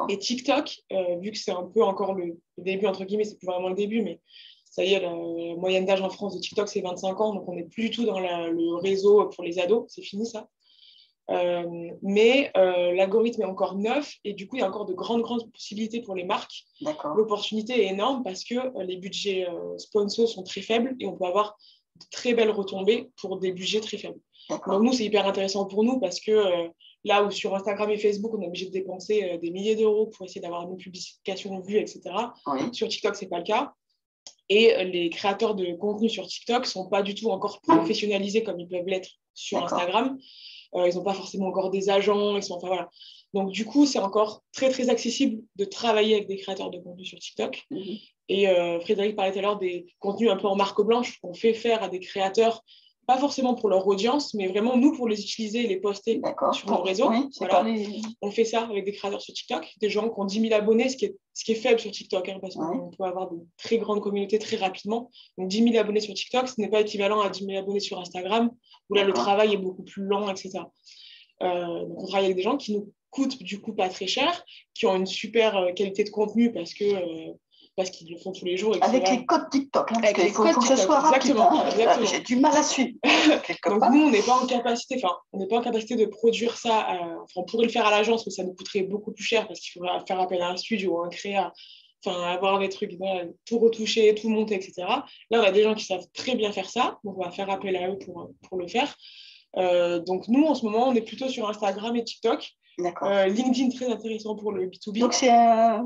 Et TikTok, vu que c'est un peu encore le début, entre guillemets, c'est plus vraiment le début, mais ça y est, la moyenne d'âge en France de TikTok, c'est 25 ans, donc on n'est plus du tout dans le réseau pour les ados, c'est fini ça. Mais l'algorithme est encore neuf et du coup, il y a encore de grandes possibilités pour les marques. L'opportunité est énorme parce que les budgets sponsors sont très faibles et on peut avoir de très belles retombées pour des budgets très faibles. Donc nous, c'est hyper intéressant pour nous parce que là où sur Instagram et Facebook, on est obligé de dépenser des milliers d'euros pour essayer d'avoir nos publications vues, etc. Sur TikTok, ce n'est pas le cas. Et les créateurs de contenu sur TikTok ne sont pas du tout encore professionnalisés comme ils peuvent l'être sur Instagram. Ils n'ont pas forcément encore des agents. Voilà. Donc, du coup, c'est encore très, très accessible de travailler avec des créateurs de contenu sur TikTok. Et Frédéric parlait tout à l'heure des contenus un peu en marque blanche qu'on fait faire à des créateurs, pas forcément pour leur audience, mais vraiment nous pour les utiliser et les poster sur nos réseaux. On fait ça avec des créateurs sur TikTok, des gens qui ont 10 000 abonnés, ce qui est faible sur TikTok, parce qu'on peut avoir de très grandes communautés très rapidement. Donc 10 000 abonnés sur TikTok, ce n'est pas équivalent à 10 000 abonnés sur Instagram, où là le travail est beaucoup plus lent, etc. Donc on travaille avec des gens qui nous coûtent du coup pas très cher, qui ont une super qualité de contenu parce qu'ils le font tous les jours. Avec les codes TikTok, parce qu'il faut que ce soit rapide. Exactement. J'ai du mal à suivre. Donc nous, on n'est pas en capacité, de produire ça. On pourrait le faire à l'agence, mais ça nous coûterait beaucoup plus cher parce qu'il faudrait faire appel à un studio, un créa, avoir des trucs, tout retoucher, tout monter, etc. Là, on a des gens qui savent très bien faire ça, donc on va faire appel à eux pour le faire. Donc nous, en ce moment, on est plutôt sur Instagram et TikTok. LinkedIn, très intéressant pour le B2B. Donc, c'est un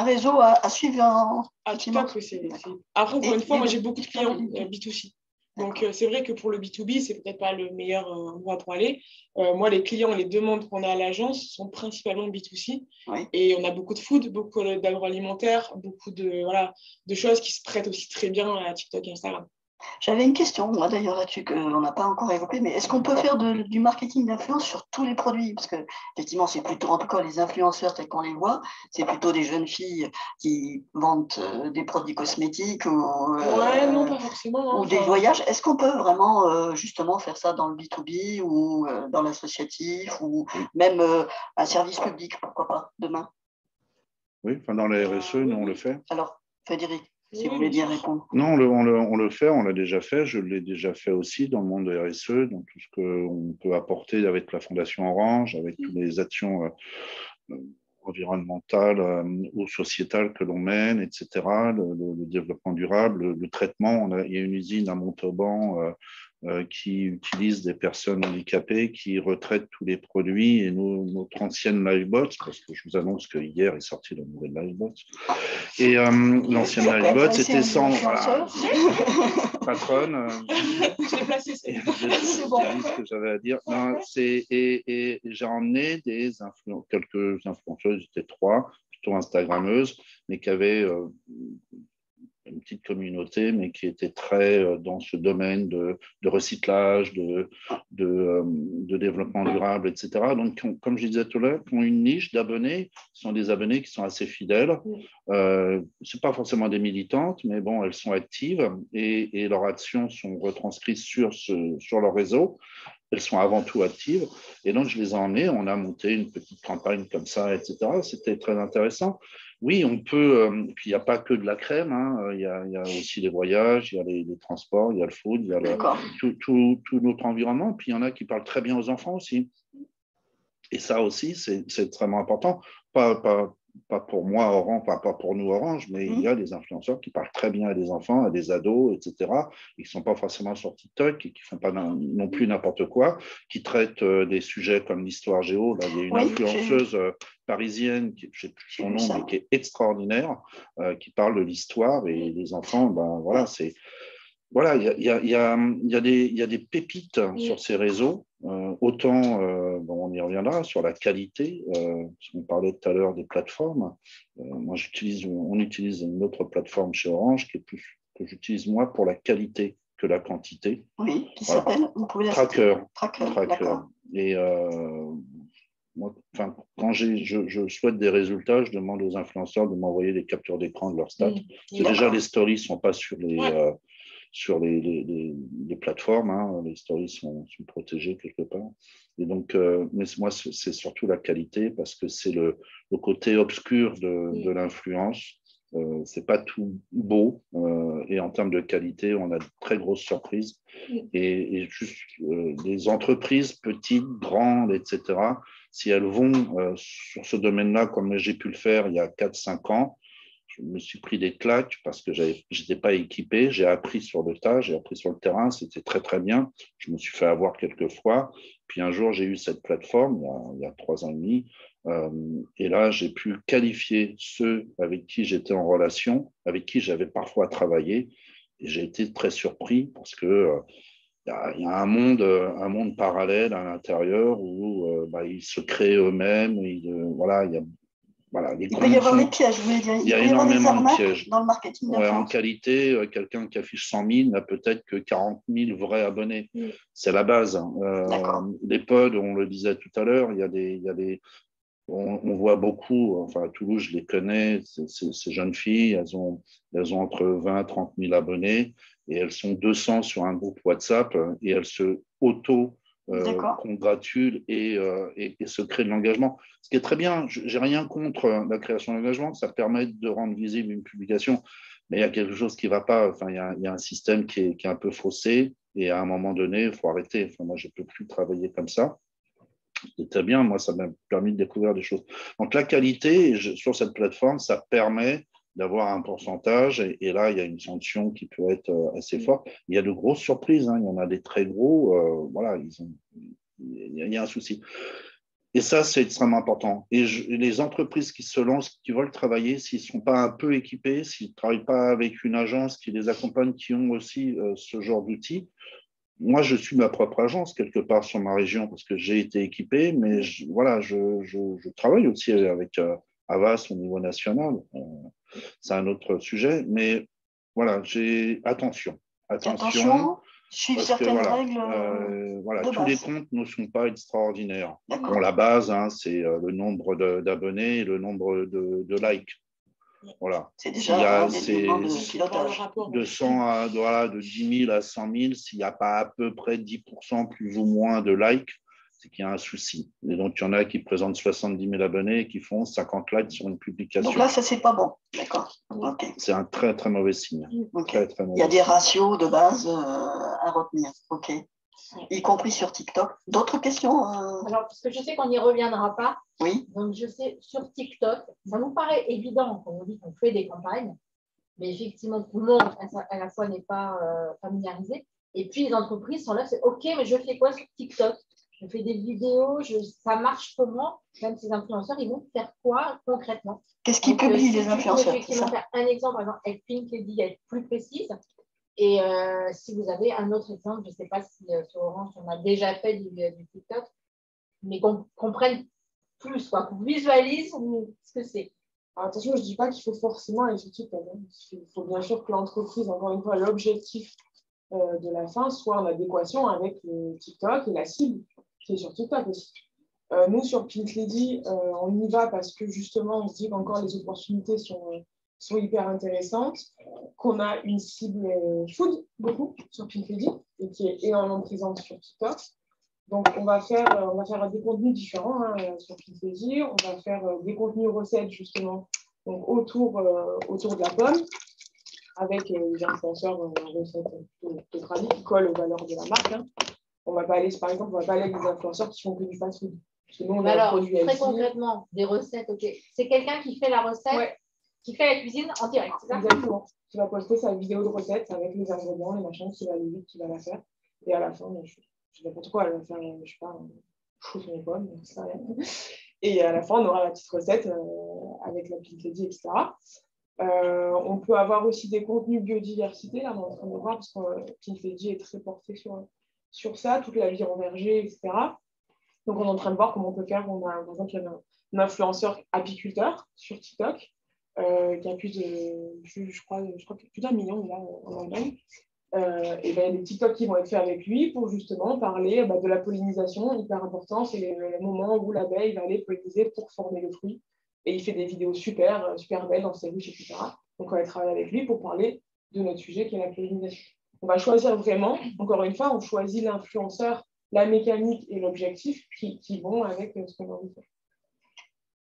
réseau à suivre TikTok, oui. Après, encore une fois, moi, j'ai beaucoup de clients B2C. Donc, c'est vrai que pour le B2B, c'est peut-être pas le meilleur endroit pour aller. Moi, les clients, les demandes qu'on a à l'agence sont principalement B2C. Et on a beaucoup de food, beaucoup d'agroalimentaire, beaucoup de choses qui se prêtent aussi très bien à TikTok et Instagram. J'avais une question, moi d'ailleurs là-dessus, qu'on n'a pas encore évoqué, mais est-ce qu'on peut faire du marketing d'influence sur tous les produits? Parce que, effectivement, c'est plutôt, en tout cas, les influenceurs tels qu'on les voit, c'est plutôt des jeunes filles qui vendent des produits cosmétiques ou, non, pas forcément, ou des voyages. Est-ce qu'on peut vraiment, justement, faire ça dans le B2B ou dans l'associatif ou même un service public, pourquoi pas, demain? Oui, dans la RSE, nous, on le fait. Alors, Frédéric, si vous voulez bien répondre. Non, on le fait, on l'a déjà fait. Je l'ai déjà fait aussi dans le monde de RSE, dans tout ce qu'on peut apporter avec la Fondation Orange, avec toutes les actions environnementales ou sociétales que l'on mène, etc., le développement durable, le traitement. Il y a une usine à Montauban qui utilise des personnes handicapées, qui retraite tous les produits et notre ancienne Livebot, parce que je vous annonce que hier est sorti la nouvelle Livebot. Et l'ancienne Livebot, c'était sans patronne. Je l'ai placé, c'est bon. Ce que j'avais à dire. Non, et j'ai emmené quelques influenceuses, c'était 3, plutôt Instagrammeuses, mais qui avaient une petite communauté, mais qui était très dans ce domaine de recyclage, de développement durable, etc. Donc, comme je disais tout à l'heure, qui ont une niche d'abonnés, ce sont des abonnés qui sont assez fidèles. Ce n'est pas forcément des militantes, mais bon, elles sont actives et leurs actions sont retranscrites sur leur réseau. elles sont avant tout actives. Et donc, je les ai emmenées, on a monté une petite campagne comme ça, etc. C'était très intéressant. Oui, on peut, puis il n'y a pas que de la crème, hein. Il y a aussi les voyages, il y a les transports, il y a le food, il y a tout notre environnement. Puis il y en a qui parlent très bien aux enfants aussi. Et ça aussi, c'est extrêmement important. Pas pour moi, Orange, pas pour nous, Orange, mais il y a des influenceurs qui parlent très bien à des enfants, à des ados, etc., et qui ne sont pas forcément sur TikTok et qui ne font pas non plus n'importe quoi, qui traitent des sujets comme l'histoire géo. Là, il y a une influenceuse parisienne, je ne sais plus son nom, mais qui est extraordinaire, qui parle de l'histoire, et les enfants, ben voilà, c'est... Voilà, il y a des pépites sur ces réseaux. Autant, on y reviendra, sur la qualité. On parlait tout à l'heure des plateformes. On utilise une autre plateforme chez Orange que j'utilise moi pour la qualité que la quantité. Oui, qui s'appelle Tracker. Et moi, quand je souhaite des résultats, je demande aux influenceurs de m'envoyer des captures d'écran de leurs stats. Déjà, les stories ne sont pas sur les plateformes, hein. Les stories sont protégées quelque part. Et donc, mais moi, c'est surtout la qualité, parce que c'est le côté obscur de l'influence. C'est pas tout beau, et en termes de qualité, on a de très grosses surprises. Et juste des entreprises petites, grandes, etc., si elles vont sur ce domaine-là, comme j'ai pu le faire il y a 4-5 ans, je me suis pris des claques parce que je n'étais pas équipé. J'ai appris sur le tas, j'ai appris sur le terrain, c'était très, très bien. Je me suis fait avoir quelques fois. Puis un jour, j'ai eu cette plateforme, il y a 3 ans et demi. Et là, j'ai pu qualifier ceux avec qui j'étais en relation, avec qui j'avais parfois travaillé. Et j'ai été très surpris parce que il y a un monde parallèle à l'intérieur où ils se créent eux-mêmes. Voilà, il peut y avoir des pièges, vous voulez dire. Il y a énormément de pièges dans le marketing d'influence. En qualité, quelqu'un qui affiche 100 000 n'a peut-être que 40 000 vrais abonnés. C'est la base. Les pods, on le disait tout à l'heure, on voit beaucoup, enfin à Toulouse, je les connais, ces jeunes filles, elles ont entre 20 et 30 000 abonnés, et elles sont 200 sur un groupe WhatsApp, et elles se congratulent et se créent de l'engagement. Ce qui est très bien, je n'ai rien contre la création d'engagement, ça permet de rendre visible une publication, mais il y a quelque chose qui ne va pas. Enfin, il y a un système qui est un peu faussé, et à un moment donné, il faut arrêter. Enfin, moi, je ne peux plus travailler comme ça. C'était bien, moi, ça m'a permis de découvrir des choses. Donc, la qualité, sur cette plateforme, ça permet d'avoir un pourcentage, et là, il y a une sanction qui peut être assez forte. Il y a de grosses surprises, hein. Il y en a des très gros, voilà, il y a un souci. Et ça, c'est extrêmement important. Et les entreprises qui se lancent, qui veulent travailler, s'ils ne sont pas un peu équipés, s'ils ne travaillent pas avec une agence qui les accompagne, qui ont aussi ce genre d'outils. Moi, je suis ma propre agence quelque part sur ma région parce que j'ai été équipé, mais je travaille aussi avec Havas au niveau national. C'est un autre sujet, mais voilà, attention. Suivre certaines règles. Tous les comptes ne sont pas extraordinaires. Bon, la base, hein, c'est le nombre d'abonnés et le nombre de likes. Voilà. C'est déjà un élément de pilotage. De 10 000 à 100 000, s'il n'y a pas à peu près 10% plus ou moins de likes, c'est qu'il y a un souci. Et donc, il y en a qui présentent 70 000 abonnés et qui font 50 likes sur une publication. Donc là, ça, c'est pas bon. D'accord. Okay. C'est un très, très mauvais signe. Okay. Très mauvais Il y a des ratios de base à retenir. OK. Y compris sur TikTok. D'autres questions Alors, parce que je sais qu'on n'y reviendra pas. Oui. Donc, je sais, sur TikTok, ça nous paraît évident quand on dit qu'on fait des campagnes, mais effectivement, tout le monde, à la fois, n'est pas familiarisé. Et puis, les entreprises sont là, c'est OK, mais je fais quoi sur TikTok? Je fais des vidéos, ça marche comment? Même ces influenceurs, ils vont faire quoi concrètement? Qu'est-ce qu'ils publient, les influenceurs? Effectivement, faire un exemple, par exemple, avec Pinkedy, être plus précise. Et si vous avez un autre exemple, je ne sais pas si sur Orange, on a déjà fait du TikTok, mais qu'on comprenne plus, qu'on visualise ce que c'est. Alors, attention, je ne dis pas qu'il faut forcément aller sur TikTok. Il faut bien sûr que l'entreprise, encore une fois, l'objectif de la fin soit en adéquation avec le TikTok et la cible qui est sur TikTok aussi. Nous, sur Pinkedy, on y va parce que justement, on se dit qu'encore les opportunités sont hyper intéressantes, qu'on a une cible food beaucoup sur Pinkedy et qui est énormément présente sur TikTok. Donc, on va faire des contenus différents sur Pinterest. On va faire des contenus recettes, justement, donc autour de la pomme, avec des influenceurs recettes neutrales qui collent aux valeurs de la marque. On va pas aller, par exemple, on va pas aller avec des influenceurs qui font que du fast-food. Parce que nous, on a un produit très concrètement, des recettes, ok. C'est quelqu'un qui fait la recette, qui fait la cuisine en direct, c'est ça? Exactement. Qui va poster sa vidéo de recette avec les ingrédients, les machins, qui va aller vite, qui va la faire. Et à la fin, je sais pas pourquoi, elle va faire, je sais pas, chou sur les pommes, ça rien. Et à la fin, on aura la petite recette avec la Pinterest, etc. On peut avoir aussi des contenus biodiversité, là, on est en train de voir, parce que Pinterest est très porté sur ça, toute la vie en verger, etc. Donc, on est en train de voir comment on peut faire. On a, par exemple, il y a un influenceur apiculteur sur TikTok qui a plus de, je crois plus d'1 million là, en Allemagne. Et ben, il y a des TikTok qui vont être faits avec lui pour justement parler de la pollinisation, hyper important. C'est le moment où l'abeille va aller polliniser pour former le fruit. Et il fait des vidéos super belles dans ses ruches, etc. Donc, on va travailler avec lui pour parler de notre sujet qui est la pollinisation. On va choisir vraiment, encore une fois, on choisit l'influenceur, la mécanique et l'objectif qui vont avec ce qu'on a envie de faire.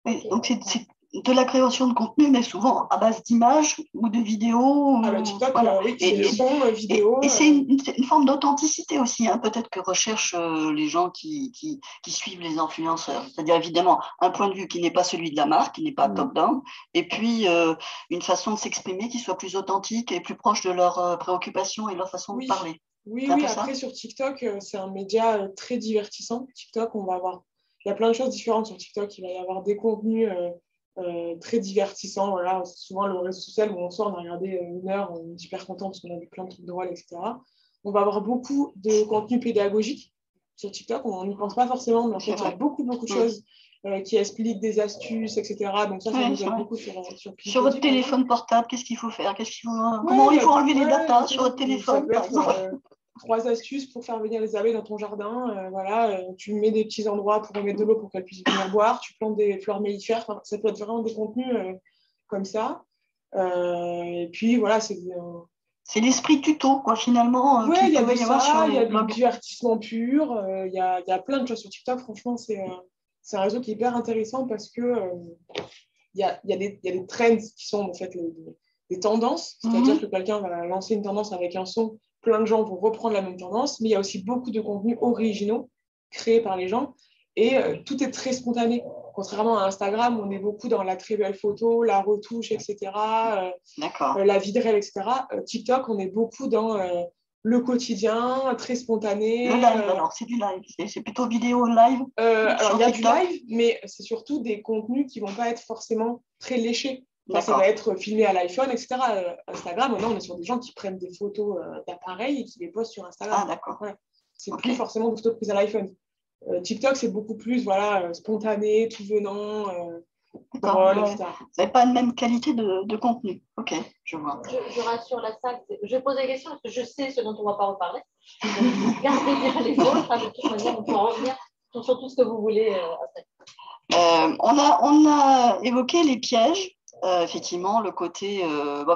Oui, donc c'est de la création de contenu, mais souvent à base d'images ou de vidéos. Ah, le TikTok, voilà. Oui, c'est des sons, vidéos. Et c'est une forme d'authenticité aussi, peut-être que recherchent les gens qui suivent les influenceurs. C'est-à-dire, évidemment, un point de vue qui n'est pas celui de la marque, qui n'est pas top-down, et puis une façon de s'exprimer qui soit plus authentique et plus proche de leurs préoccupations et leur façon de parler. Oui, après, sur TikTok, c'est un média très divertissant. TikTok, il y a plein de choses différentes sur TikTok. Il va y avoir des contenus très divertissants. Voilà. C'est souvent le réseau social où on sort, on a regardé 1 heure, on est super content parce qu'on a vu plein de trucs drôles, etc. On va avoir beaucoup de contenu pédagogique sur TikTok. On n'y pense pas forcément, mais en fait, il y a beaucoup de choses qui expliquent des astuces, etc. Donc ça nous aide beaucoup sur votre téléphone portable, qu'est-ce qu'il faut faire, comment il faut enlever les datas sur votre téléphone, par exemple. 3 astuces pour faire venir les abeilles dans ton jardin. Tu mets des petits endroits pour remettre de l'eau pour qu'elles puissent venir boire. Tu plantes des fleurs mellifères. Enfin, ça peut être vraiment des contenus comme ça. Et puis, voilà, c'est l'esprit tuto, quoi, finalement. Oui, il y a du ça, il y a du divertissement pur. Il y a plein de choses sur TikTok. Franchement, c'est un réseau qui est hyper intéressant parce que il y a des trends qui sont en fait des tendances. C'est-à-dire que quelqu'un va lancer une tendance avec un son. Plein de gens vont reprendre la même tendance, mais il y a aussi beaucoup de contenus originaux créés par les gens et tout est très spontané. Contrairement à Instagram, on est beaucoup dans la très belle photo, la retouche, etc., la vie de rêve, etc. TikTok, on est beaucoup dans le quotidien, très spontané. Le live, alors, c'est du live. C'est plutôt vidéo live. Alors, il y a du live, mais c'est surtout des contenus qui ne vont pas être forcément très léchés. Enfin, ça va être filmé à l'iPhone, etc. Instagram, maintenant, on est sur des gens qui prennent des photos d'appareils et qui les postent sur Instagram. Ah, d'accord. Ouais. C'est plus forcément des photos prises à l'iPhone. TikTok, c'est beaucoup plus spontané, tout venant, drôle, etc. Vous n'avez pas la même qualité de contenu. Ok, je vois. Je rassure la salle. Je pose des questions parce que je sais ce dont on ne va pas reparler. Gardez bien les autres. De toute manière, on pourra revenir sur tout ce que vous voulez après. On a évoqué les pièges. Effectivement, le côté,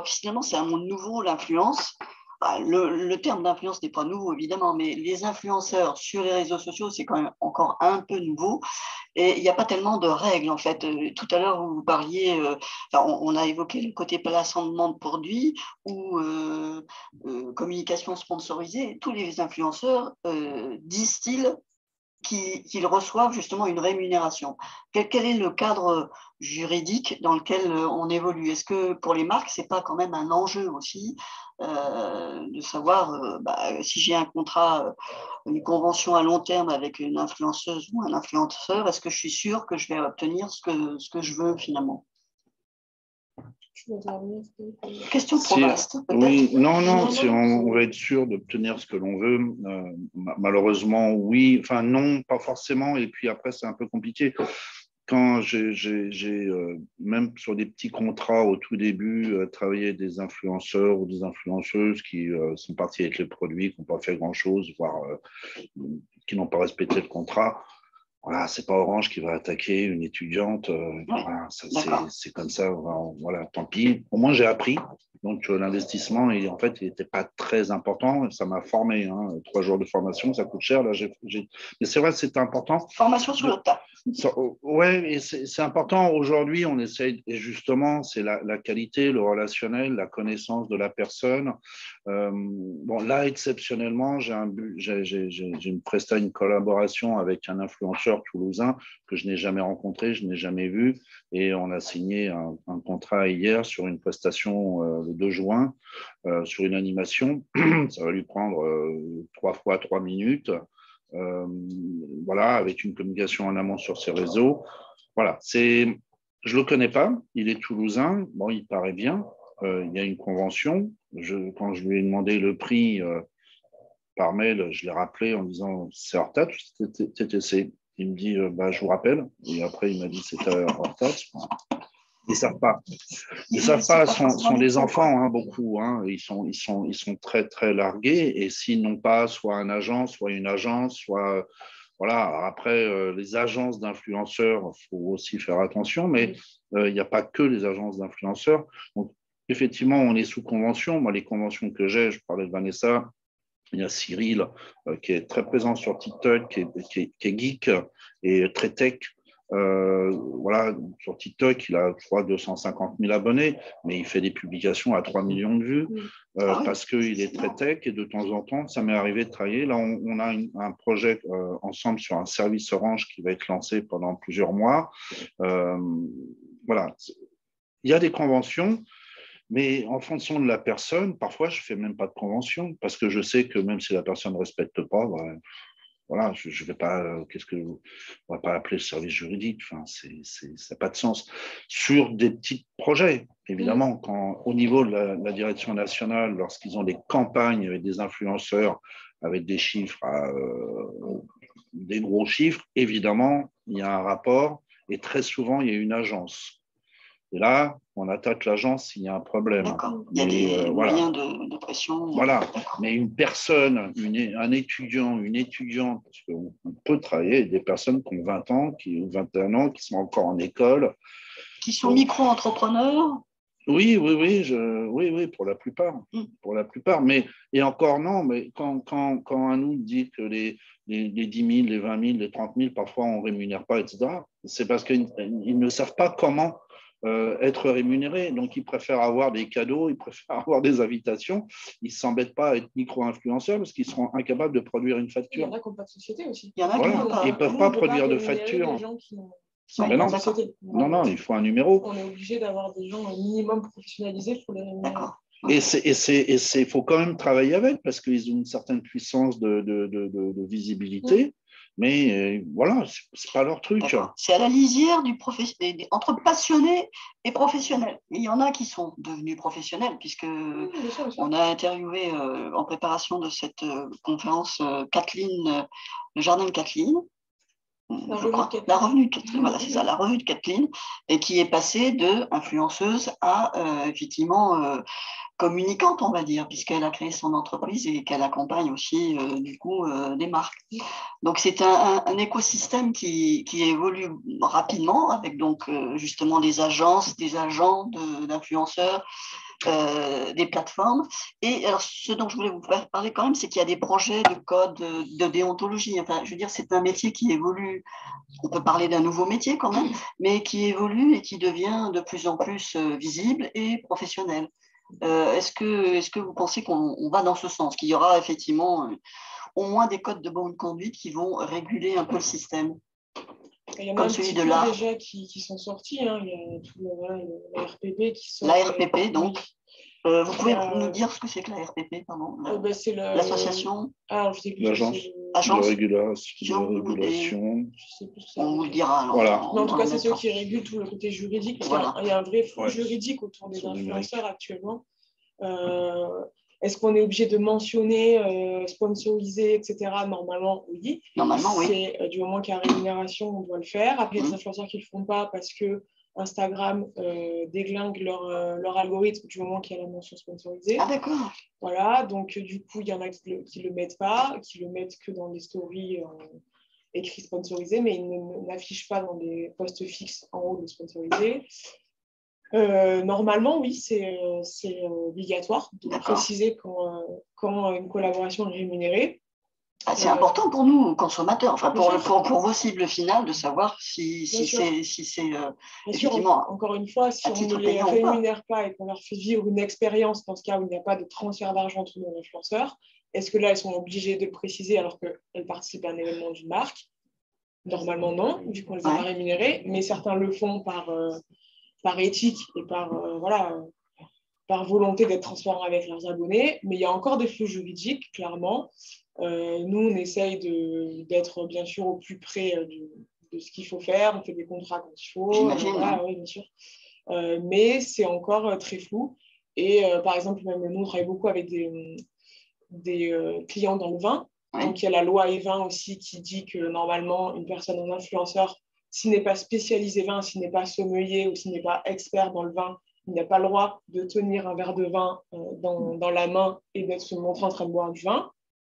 finalement, c'est un monde nouveau, l'influence. Le terme d'influence n'est pas nouveau, évidemment, mais les influenceurs sur les réseaux sociaux, c'est quand même encore un peu nouveau. Et il n'y a pas tellement de règles, en fait. Tout à l'heure, vous parliez, on a évoqué le côté placement de produits ou communication sponsorisée. Tous les influenceurs disent-ils qu'ils reçoivent justement une rémunération. Quel est le cadre juridique dans lequel on évolue? Est-ce que pour les marques, ce n'est pas quand même un enjeu aussi de savoir si j'ai un contrat, une convention à long terme avec une influenceuse ou un influenceur, est-ce que je suis sûre que je vais obtenir ce que je veux finalement? Question trop vaste. Oui, non, on va être sûr d'obtenir ce que l'on veut. Malheureusement, oui. Enfin, non, pas forcément. Et puis après, c'est un peu compliqué. Quand j'ai même sur des petits contrats au tout début, travaillé avec des influenceurs ou des influenceuses qui sont partis avec les produits, qui n'ont pas fait grand-chose, voire qui n'ont pas respecté le contrat. voilà, c'est pas Orange qui va attaquer une étudiante. Voilà, c'est comme ça. Voilà, tant pis. Au moins, j'ai appris. Donc, l'investissement, en fait, il n'était pas très important. Ça m'a formé. 3 jours de formation, ça coûte cher. Là, Mais c'est vrai, c'est important. Formation sur le tas. Ouais, et c'est important. Aujourd'hui, on essaye, et justement, c'est la qualité, le relationnel, la connaissance de la personne. Bon, là, exceptionnellement, j'ai une collaboration avec un influenceur toulousain que je n'ai jamais rencontré, je n'ai jamais vu, et on a signé un contrat hier sur une prestation le 2 juin, sur une animation. Ça va lui prendre 3 fois 3 minutes. Voilà, avec une communication en amont sur ses réseaux. Voilà, je ne le connais pas, il est toulousain, bon, il paraît bien, il y a une convention. Quand je lui ai demandé le prix par mail, je l'ai rappelé en disant c'est hors taxe, TTC. Il me dit je vous rappelle, et après il m'a dit c'était hors taxe. Ils ne savent pas. Ils ne savent pas, sont des enfants, beaucoup. Ils sont très, très largués. Et s'ils n'ont pas soit un agent, soit une agence, soit. Voilà. Après, les agences d'influenceurs, il faut aussi faire attention, mais il n'y a pas que les agences d'influenceurs. Donc, effectivement, on est sous convention. Moi, les conventions que j'ai, je parlais de Vanessa. Il y a Cyril qui est très présent sur TikTok, qui est geek et très tech. Voilà, sur TikTok, il a, je crois, 250 000 abonnés, mais il fait des publications à 3 millions de vues parce qu'il est très tech et de temps en temps, ça m'est arrivé de travailler. Là, on a un projet ensemble sur un service Orange qui va être lancé pendant plusieurs mois. Voilà, il y a des conventions. Mais en fonction de la personne, parfois, je ne fais même pas de convention parce que je sais que même si la personne ne respecte pas, voilà, je vais pas, on va pas appeler le service juridique. Enfin, ça n'a pas de sens. Sur des petits projets, évidemment, quand au niveau de la direction nationale, lorsqu'ils ont des campagnes avec des influenceurs, avec des chiffres, des gros chiffres, évidemment, il y a un rapport et très souvent, il y a une agence. Et là, on attaque l'agence s'il y a un problème. D'accord. Il y a des moyens de pression. Voilà. Mais une personne, un étudiant, une étudiante, parce qu'on peut travailler avec des personnes qui ont 20 ans, qui ont 21 ans, qui sont encore en école. Qui sont micro-entrepreneurs. Oui, pour la plupart. Pour la plupart. Et encore non, mais quand un nous dit que les 10 000, les 20 000, les 30 000, parfois on ne rémunère pas, etc., c'est parce qu'ils ne savent pas comment être rémunérés. Donc, ils préfèrent avoir des cadeaux, ils préfèrent avoir des invitations. Ils ne s'embêtent pas à être micro-influenceurs parce qu'ils seront incapables de produire une facture. Il y en a qui n'ont pas de société aussi. Ils ne peuvent pas produire de facture. Non, il faut un numéro. On est obligé d'avoir des gens au minimum professionnalisés pour les rémunérer. D'accord. Et il faut quand même travailler avec parce qu'ils ont une certaine puissance de visibilité. Mais voilà, c'est pas leur truc. C'est à la lisière entre passionnés et professionnels. Il y en a qui sont devenus professionnels, puisque bien sûr. On a interviewé en préparation de cette conférence Kathleen, le jardin de Kathleen. La revue de Kathleen, et qui est passée de influenceuse à effectivement communicante, on va dire, puisqu'elle a créé son entreprise et qu'elle accompagne aussi des marques. Donc c'est un écosystème qui évolue rapidement avec donc justement des agences, des agents d'influenceurs, des plateformes. Et alors, ce dont je voulais vous faire parler quand même, c'est qu'il y a des projets de code de déontologie. Enfin, je veux dire, c'est un métier qui évolue. On peut parler d'un nouveau métier quand même, mais qui évolue et qui devient de plus en plus visible et professionnel. Est-ce que vous pensez qu'on va dans ce sens, qu'il y aura effectivement au moins des codes de bonne conduite qui vont réguler un peu le système? Il y en a comme celui de l'art déjà qui sont sortis. Il y a tout la RPP qui sort. La RPP, donc. Oui. Vous pouvez nous dire ce que c'est que la RPP, pardon, c'est l'association. Alors, je sais plus. Agence de régulation. Je sais plus. On vous le dira. Alors, voilà. Mais en tout cas, c'est ceux qui régulent tout le côté juridique. Parce qu'il y a un vrai flou juridique autour des influenceurs actuellement. Est-ce qu'on est obligé de mentionner, sponsoriser, etc. Normalement, oui. Normalement, oui. C'est du moment qu'il y a rémunération, on doit le faire. Après, il y a des influenceurs qui ne le font pas parce que Instagram déglingue leur algorithme du moment qu'il y a la mention sponsorisée. Ah, d'accord. Voilà, donc du coup, il y en a qui ne le mettent pas, qui le mettent que dans les stories écrit sponsorisé, mais ils n'affichent pas dans les postes fixes en haut de sponsorisé. Normalement, oui, c'est obligatoire de préciser quand une collaboration est rémunérée. C'est important pour nous, consommateurs, enfin pour vos cibles finales, de savoir si c'est effectivement. Encore une fois, si on ne les rémunère pas et qu'on leur fait vivre une expérience, dans ce cas où il n'y a pas de transfert d'argent entre nos influenceurs, est-ce que là, elles sont obligées de le préciser alors qu'elles participent à un événement d'une marque? Normalement, non, vu qu'on les a pas rémunérées, mais certains le font par éthique et par volonté d'être transparent avec leurs abonnés. Mais il y a encore des flous juridiques, clairement. Nous, on essaye d'être bien sûr au plus près de ce qu'il faut faire. On fait des contrats quand il faut. Oui, bien sûr. Mais c'est encore très flou. Et par exemple, même nous, on travaille beaucoup avec des clients dans le vin. Ouais. Donc, il y a la loi E20 aussi qui dit que normalement, une personne, un influenceur, s'il n'est pas spécialisé vin, s'il n'est pas sommelier ou s'il n'est pas expert dans le vin, il n'a pas le droit de tenir un verre de vin dans la main et d'être se montrer en train de boire du vin.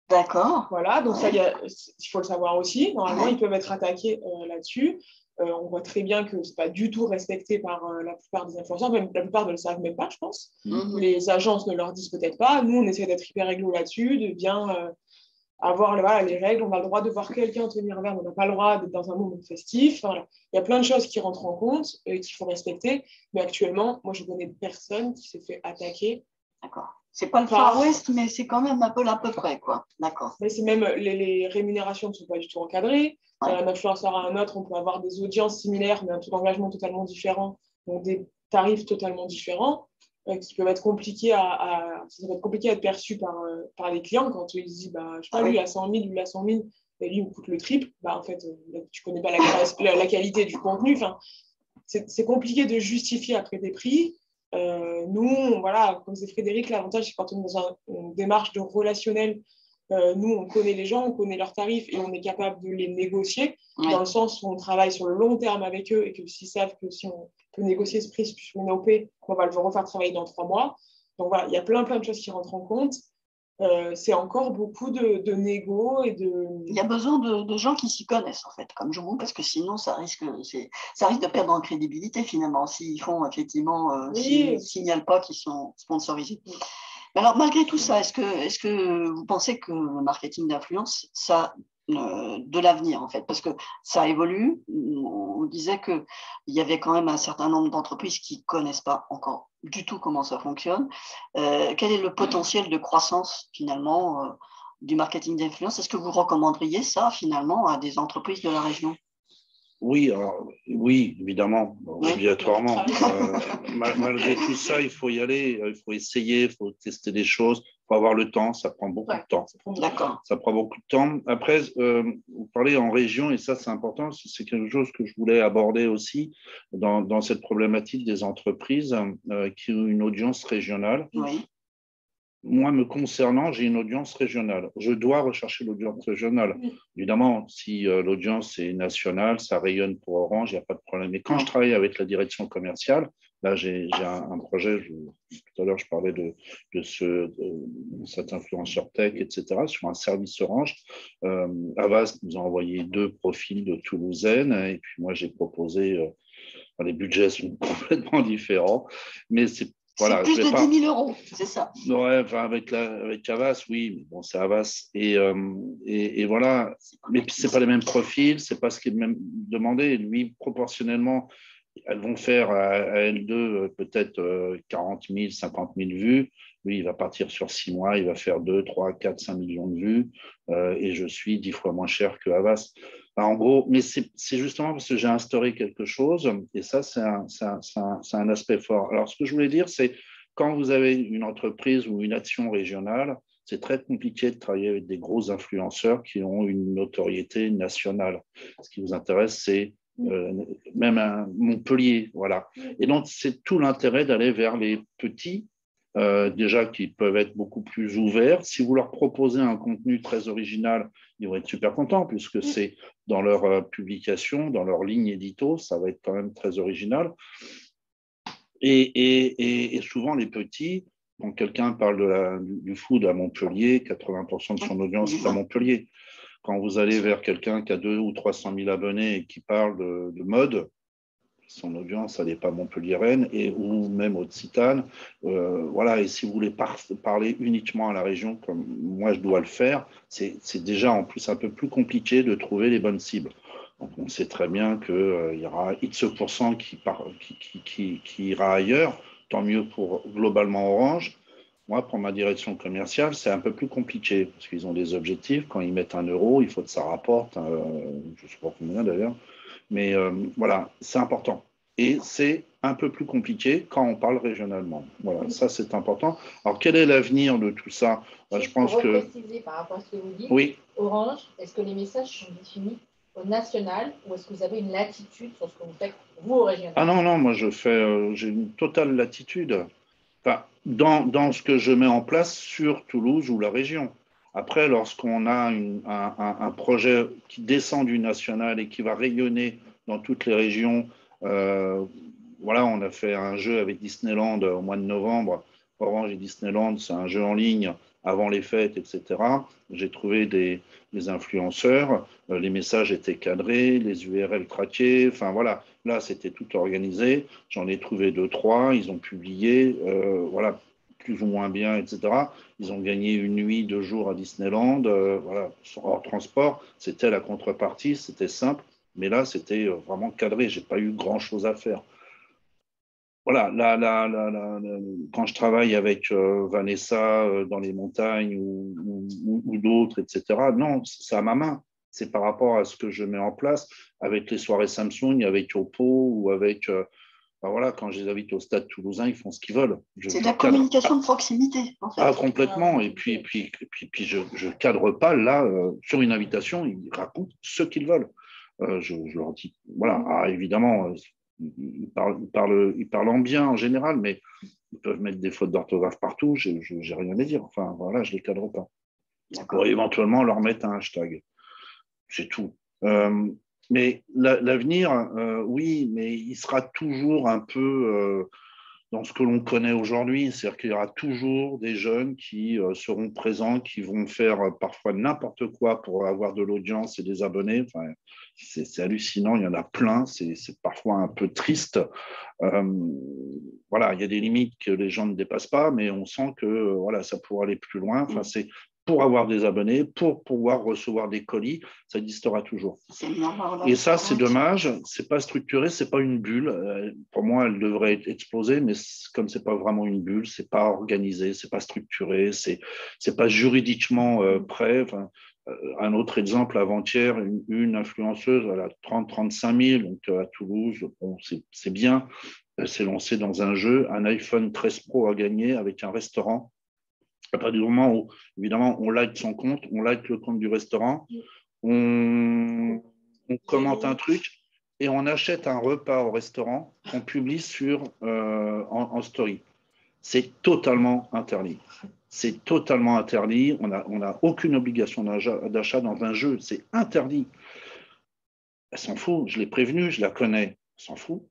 D'accord. Voilà, donc ça, il faut le savoir aussi. Normalement, ils peuvent être attaqués là-dessus. On voit très bien que ce n'est pas du tout respecté par la plupart des influenceurs. Même, la plupart ne le savent même pas, je pense. Les agences ne leur disent peut-être pas. Nous, on essaie d'être hyper réglo là-dessus, de bien avoir les règles. On a le droit de voir quelqu'un tenir un verre, mais on n'a pas le droit d'être dans un moment festif. Enfin, il y a plein de choses qui rentrent en compte et qu'il faut respecter. Mais actuellement, moi, je connais personne qui s'est fait attaquer. D'accord. C'est pas le Far West, mais c'est quand même un peu à peu près, quoi. D'accord. Mais c'est même les rémunérations ne sont pas du tout encadrées. Un influenceur à un autre, on peut avoir des audiences similaires, mais un taux d'engagement totalement différent, donc des tarifs totalement différents, qui peuvent être compliqués à être perçus par les clients quand ils disent, je sais pas, lui, il a 100 000, lui, il a 100 000, et lui, il me coûte le triple. En fait, tu connais pas la qualité du contenu. Enfin, c'est compliqué de justifier après des prix. Nous, comme disait Frédéric, l'avantage, c'est quand on est dans une démarche de relationnel, nous, on connaît les gens, on connaît leurs tarifs et on est capable de les négocier, dans le sens où on travaille sur le long terme avec eux et que s'ils savent que si on peut négocier ce prix sur une OP, on va le refaire travailler dans 3 mois. Donc voilà, il y a plein de choses qui rentrent en compte. C'est encore beaucoup de négo et de... Il y a besoin de gens qui s'y connaissent, en fait, comme vous, parce que sinon, ça risque de perdre en crédibilité, finalement, s'ils font, effectivement, s'ils signalent pas qu'ils sont sponsorisés. Oui. Alors, malgré tout ça, est-ce que vous pensez que le marketing d'influence, ça de l'avenir, en fait, parce que ça évolue. On disait qu'il y avait quand même un certain nombre d'entreprises qui ne connaissent pas encore du tout comment ça fonctionne. Quel est le potentiel de croissance, finalement, du marketing d'influence? Est-ce que vous recommanderiez ça, finalement, à des entreprises de la région? Oui, évidemment, obligatoirement. Malgré tout ça, il faut y aller, il faut essayer, il faut tester des choses, il faut avoir le temps, ça prend beaucoup de temps. D'accord. Ça prend beaucoup de temps. Après, vous parlez en région, et ça, c'est important, c'est quelque chose que je voulais aborder aussi dans cette problématique des entreprises qui ont une audience régionale. Oui. Moi, me concernant, j'ai une audience régionale. Je dois rechercher l'audience régionale. Évidemment, si l'audience est nationale, ça rayonne pour Orange, il n'y a pas de problème. Mais quand je travaille avec la direction commerciale, là, j'ai un projet, tout à l'heure, je parlais de cet influenceur tech, etc., sur un service Orange. Avast nous a envoyé 2 profils de Toulousaine, et puis moi, j'ai proposé, les budgets sont complètement différents, mais c'est voilà, plus de 10 000 euros, c'est ça? Ouais, enfin, avec Avast, oui, mais bon, c'est Avast. Et voilà, mais ce n'est pas les mêmes profils, ce n'est pas ce qui est même demandé. Lui, proportionnellement, elles vont faire à L2 peut-être 40 000, 50 000 vues. Lui, il va partir sur 6 mois, il va faire 2, 3, 4, 5 millions de vues. Et je suis 10 fois moins cher que Avast. En gros, mais c'est justement parce que j'ai instauré quelque chose, et ça, c'est un aspect fort. Alors, ce que je voulais dire, c'est quand vous avez une entreprise ou une action régionale, c'est très compliqué de travailler avec des gros influenceurs qui ont une notoriété nationale. Ce qui vous intéresse, c'est même un Montpellier, voilà. Et donc, c'est tout l'intérêt d'aller vers les petits, déjà qui peuvent être beaucoup plus ouverts. Si vous leur proposez un contenu très original, ils vont être super contents puisque c'est dans leur publication, dans leur ligne édito, ça va être quand même très original. Et souvent, les petits, quand quelqu'un parle du food à Montpellier, 80% de son audience est à Montpellier. Quand vous allez vers quelqu'un qui a 200 ou 300 000 abonnés et qui parle de mode, son audience, elle n'est pas montpelliéraine, ou même Haute-Citane. Voilà, et si vous voulez parler uniquement à la région, comme moi je dois le faire, c'est déjà en plus un peu plus compliqué de trouver les bonnes cibles. Donc on sait très bien qu'il y aura X% qui ira ailleurs, tant mieux pour globalement Orange. Moi, pour ma direction commerciale, c'est un peu plus compliqué, parce qu'ils ont des objectifs. Quand ils mettent 1 euro, il faut que ça rapporte, je ne sais pas combien d'ailleurs, mais voilà, c'est important. Et c'est un peu plus compliqué quand on parle régionalement. Voilà, ça c'est important. Alors, quel est l'avenir de tout ça? Je pense que... préciser par rapport à ce que vous dites, oui. Orange, est-ce que les messages sont définis au national ou est-ce que vous avez une latitude sur ce que vous faites, vous, au régional? Ah non, moi j'ai une totale latitude. Enfin, dans ce que je mets en place sur Toulouse ou la région. Après, lorsqu'on a un projet qui descend du national et qui va rayonner dans toutes les régions, voilà, on a fait un jeu avec Disneyland au mois de novembre. Orange et Disneyland, c'est un jeu en ligne avant les fêtes, etc. J'ai trouvé des influenceurs, les messages étaient cadrés, les URL traqués, enfin voilà, là c'était tout organisé. J'en ai trouvé 2, 3, ils ont publié, voilà, plus ou moins bien, etc. Ils ont gagné une nuit, 2 jours à Disneyland, voilà, hors transport. C'était la contrepartie, c'était simple, mais là, c'était vraiment cadré. Je n'ai pas eu grand-chose à faire. Voilà, quand je travaille avec Vanessa dans les montagnes ou d'autres, etc., non, c'est à ma main. C'est par rapport à ce que je mets en place avec les soirées Samsung, avec Oppo ou avec... Ben voilà, quand je les invite au stade toulousain, ils font ce qu'ils veulent. C'est de la communication de proximité, en fait. Ah, complètement. Et puis je ne cadre pas là, sur une invitation, ils racontent ce qu'ils veulent. Je leur dis, voilà, ah, évidemment, ils parlent en bien en général, mais ils peuvent mettre des fautes d'orthographe partout, je n'ai rien à dire. Enfin, voilà, je ne les cadre pas. Pour éventuellement leur mettre un hashtag. C'est tout. Mais l'avenir, oui, mais il sera toujours un peu dans ce que l'on connaît aujourd'hui. C'est-à-dire qu'il y aura toujours des jeunes qui seront présents, qui vont faire parfois n'importe quoi pour avoir de l'audience et des abonnés. Enfin, c'est hallucinant, il y en a plein, c'est parfois un peu triste. Voilà, il y a des limites que les gens ne dépassent pas, mais on sent que voilà, ça pourrait aller plus loin. Enfin, c'est pour avoir des abonnés, pour pouvoir recevoir des colis, ça existera toujours. Et ça, c'est dommage, c'est pas structuré, c'est pas une bulle. Pour moi, elle devrait être explosée, mais comme c'est pas vraiment une bulle, c'est pas organisé, c'est pas structuré, c'est pas juridiquement prêt. Enfin, un autre exemple, avant-hier, une influenceuse, elle a 30-35 000, donc à Toulouse, bon, c'est bien. Elle s'est lancée dans un jeu, un iPhone 13 Pro à gagner avec un restaurant. À partir du moment où, évidemment, on like son compte, on like le compte du restaurant, on commente un truc et on achète un repas au restaurant qu'on publie en story. C'est totalement interdit. C'est totalement interdit. On n'a aucune obligation d'achat dans un jeu. C'est interdit. Elle s'en fout. Je l'ai prévenue, je la connais. Elle s'en fout.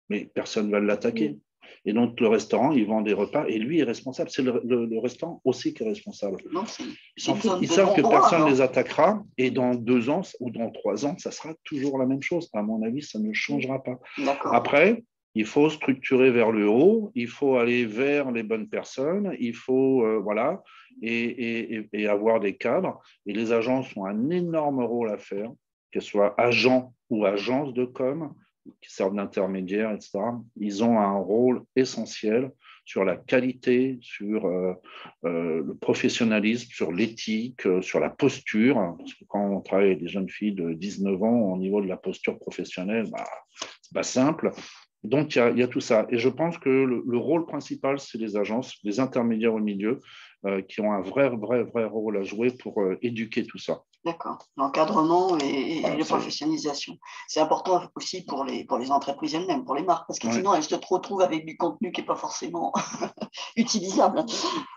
Mais personne ne va l'attaquer. Et donc, le restaurant, il vend des repas et lui est responsable. C'est le restaurant aussi qui est responsable. Ils s'en foutent. Ils savent que personne ne les attaquera et dans 2 ans ou dans 3 ans, ça sera toujours la même chose. À mon avis, ça ne changera pas. Après, il faut structurer vers le haut, il faut aller vers les bonnes personnes, il faut, voilà, et avoir des cadres. Et les agences ont un énorme rôle à faire, qu'elles soient agents ou agences de com', qui servent d'intermédiaires, etc. Ils ont un rôle essentiel sur la qualité, sur le professionnalisme, sur l'éthique, sur la posture. Parce que quand on travaille avec des jeunes filles de 19 ans, au niveau de la posture professionnelle, c'est pas simple. Donc, il y a tout ça. Et je pense que le rôle principal, c'est les agences, les intermédiaires au milieu, qui ont un vrai rôle à jouer pour éduquer tout ça. D'accord. L'encadrement et la professionnalisation. C'est important aussi pour les entreprises elles-mêmes, pour les marques, parce que sinon, elles se retrouvent avec du contenu qui n'est pas forcément utilisable.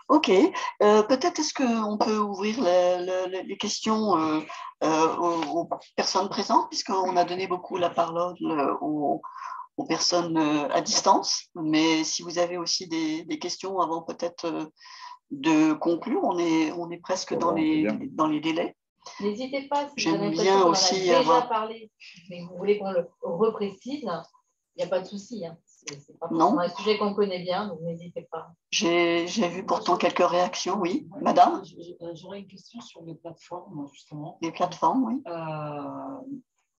OK. Peut-être est-ce qu'on peut ouvrir les questions aux personnes présentes, puisqu'on a donné beaucoup la parole aux personnes à distance. Mais si vous avez aussi des questions avant peut-être de conclure, on est presque dans les délais. N'hésitez pas, si j'aime bien aussi déjà parlé, mais vous voulez qu'on le reprécise, il n'y a pas de souci. Hein. C'est pas un sujet qu'on connaît bien, donc n'hésitez pas. J'ai vu pourtant quelques réactions, oui. Madame? J'aurais une question sur les plateformes, justement. Les plateformes, oui.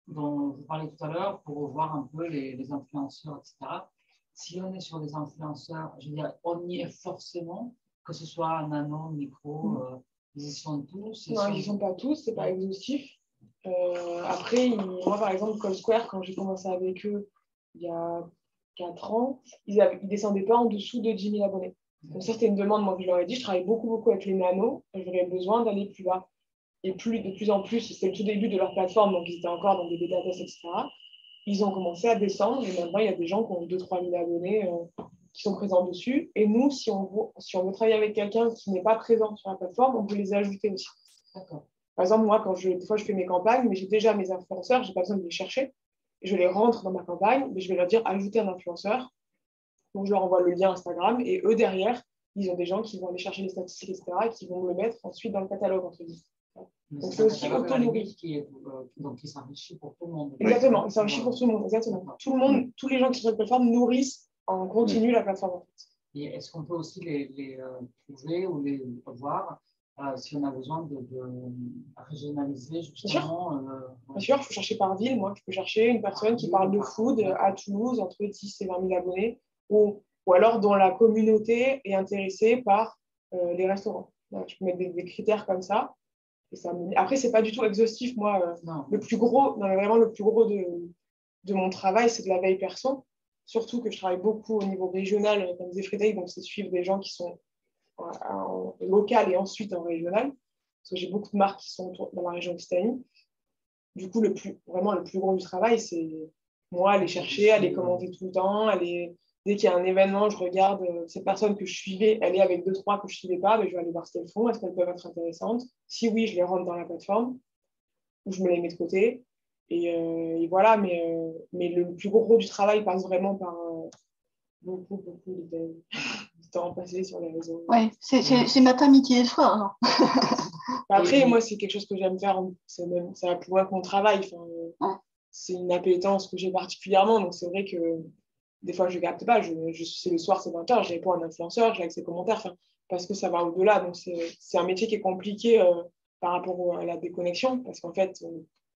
Dont vous parlez tout à l'heure, pour voir un peu les influenceurs, etc. Si on est sur des influenceurs, je veux dire, on y est forcément, que ce soit nano, micro, ils y sont tous. Non, ils n'y sont pas tous, c'est pas exhaustif. Après, moi, par exemple, Call Square, quand j'ai commencé avec eux il y a 4 ans, ils ne descendaient pas en dessous de 10 000 abonnés. Donc ça, c'était une demande, moi, que je leur ai dit. Je travaille beaucoup avec les nanos. J'aurais besoin d'aller plus bas. Et de plus en plus, c'était le tout début de leur plateforme, donc ils étaient encore dans des bêta-tests, etc. Ils ont commencé à descendre, et maintenant, il y a des gens qui ont 2-3 000 abonnés qui sont présents dessus. Et nous, si on veut travailler avec quelqu'un qui n'est pas présent sur la plateforme, on peut les ajouter aussi. D'accord. Par exemple, moi, des fois, je fais mes campagnes, mais j'ai déjà mes influenceurs, je n'ai pas besoin de les chercher. Je les rentre dans ma campagne, mais je vais leur dire ajouter un influenceur. Donc, je leur envoie le lien Instagram, et eux, derrière, ils ont des gens qui vont aller chercher les statistiques, etc., et qui vont me le mettre ensuite dans le catalogue, entre guillemets. Donc, c'est aussi auto-nourri. Donc, il s'enrichit pour tout le monde. Exactement, il s'enrichit pour tout le monde. Exactement. Tout le monde, tous les gens qui sont sur la plateforme nourrissent en continu la plateforme. En fait. Et est-ce qu'on peut aussi les trouver ou les revoir si on a besoin de régionaliser, justement? Bien sûr, il faut chercher par ville. Moi, je peux chercher une personne qui parle de food à Toulouse, entre 10 et 20 000 abonnés, ou alors dont la communauté est intéressée par les restaurants. Donc, je peux mettre des critères comme ça. Après, ce n'est pas du tout exhaustif. Moi, le plus gros de mon travail, c'est de la veille perso. Surtout que je travaille beaucoup au niveau régional, comme disait Frédéric, donc c'est suivre des gens qui sont en local et ensuite en régional. Parce que j'ai beaucoup de marques qui sont dans la région Occitanie. Du coup, le plus gros du travail, c'est moi aller chercher, aller commenter tout le temps, dès qu'il y a un événement, je regarde cette personne que je suivais, elle est avec 2-3 que je ne suivais pas, mais je vais aller voir ce qu'elles font, est-ce qu'elles peuvent être intéressantes. Si oui, je les rentre dans la plateforme ou je me les mets de côté. Et voilà, mais le plus gros du travail passe vraiment par beaucoup de temps passé sur les réseaux. Oui, c'est matin, midi et soir. Non. Après, moi, c'est quelque chose que j'aime faire, ça va plus loin que mon travail. C'est une appétence que j'ai particulièrement, donc c'est vrai que des fois, je ne capte pas. C'est le soir, c'est 20h, je réponds à un influenceur, je like ses commentaires, parce que ça va au-delà. Donc, c'est un métier qui est compliqué par rapport à la déconnexion, parce qu'en fait,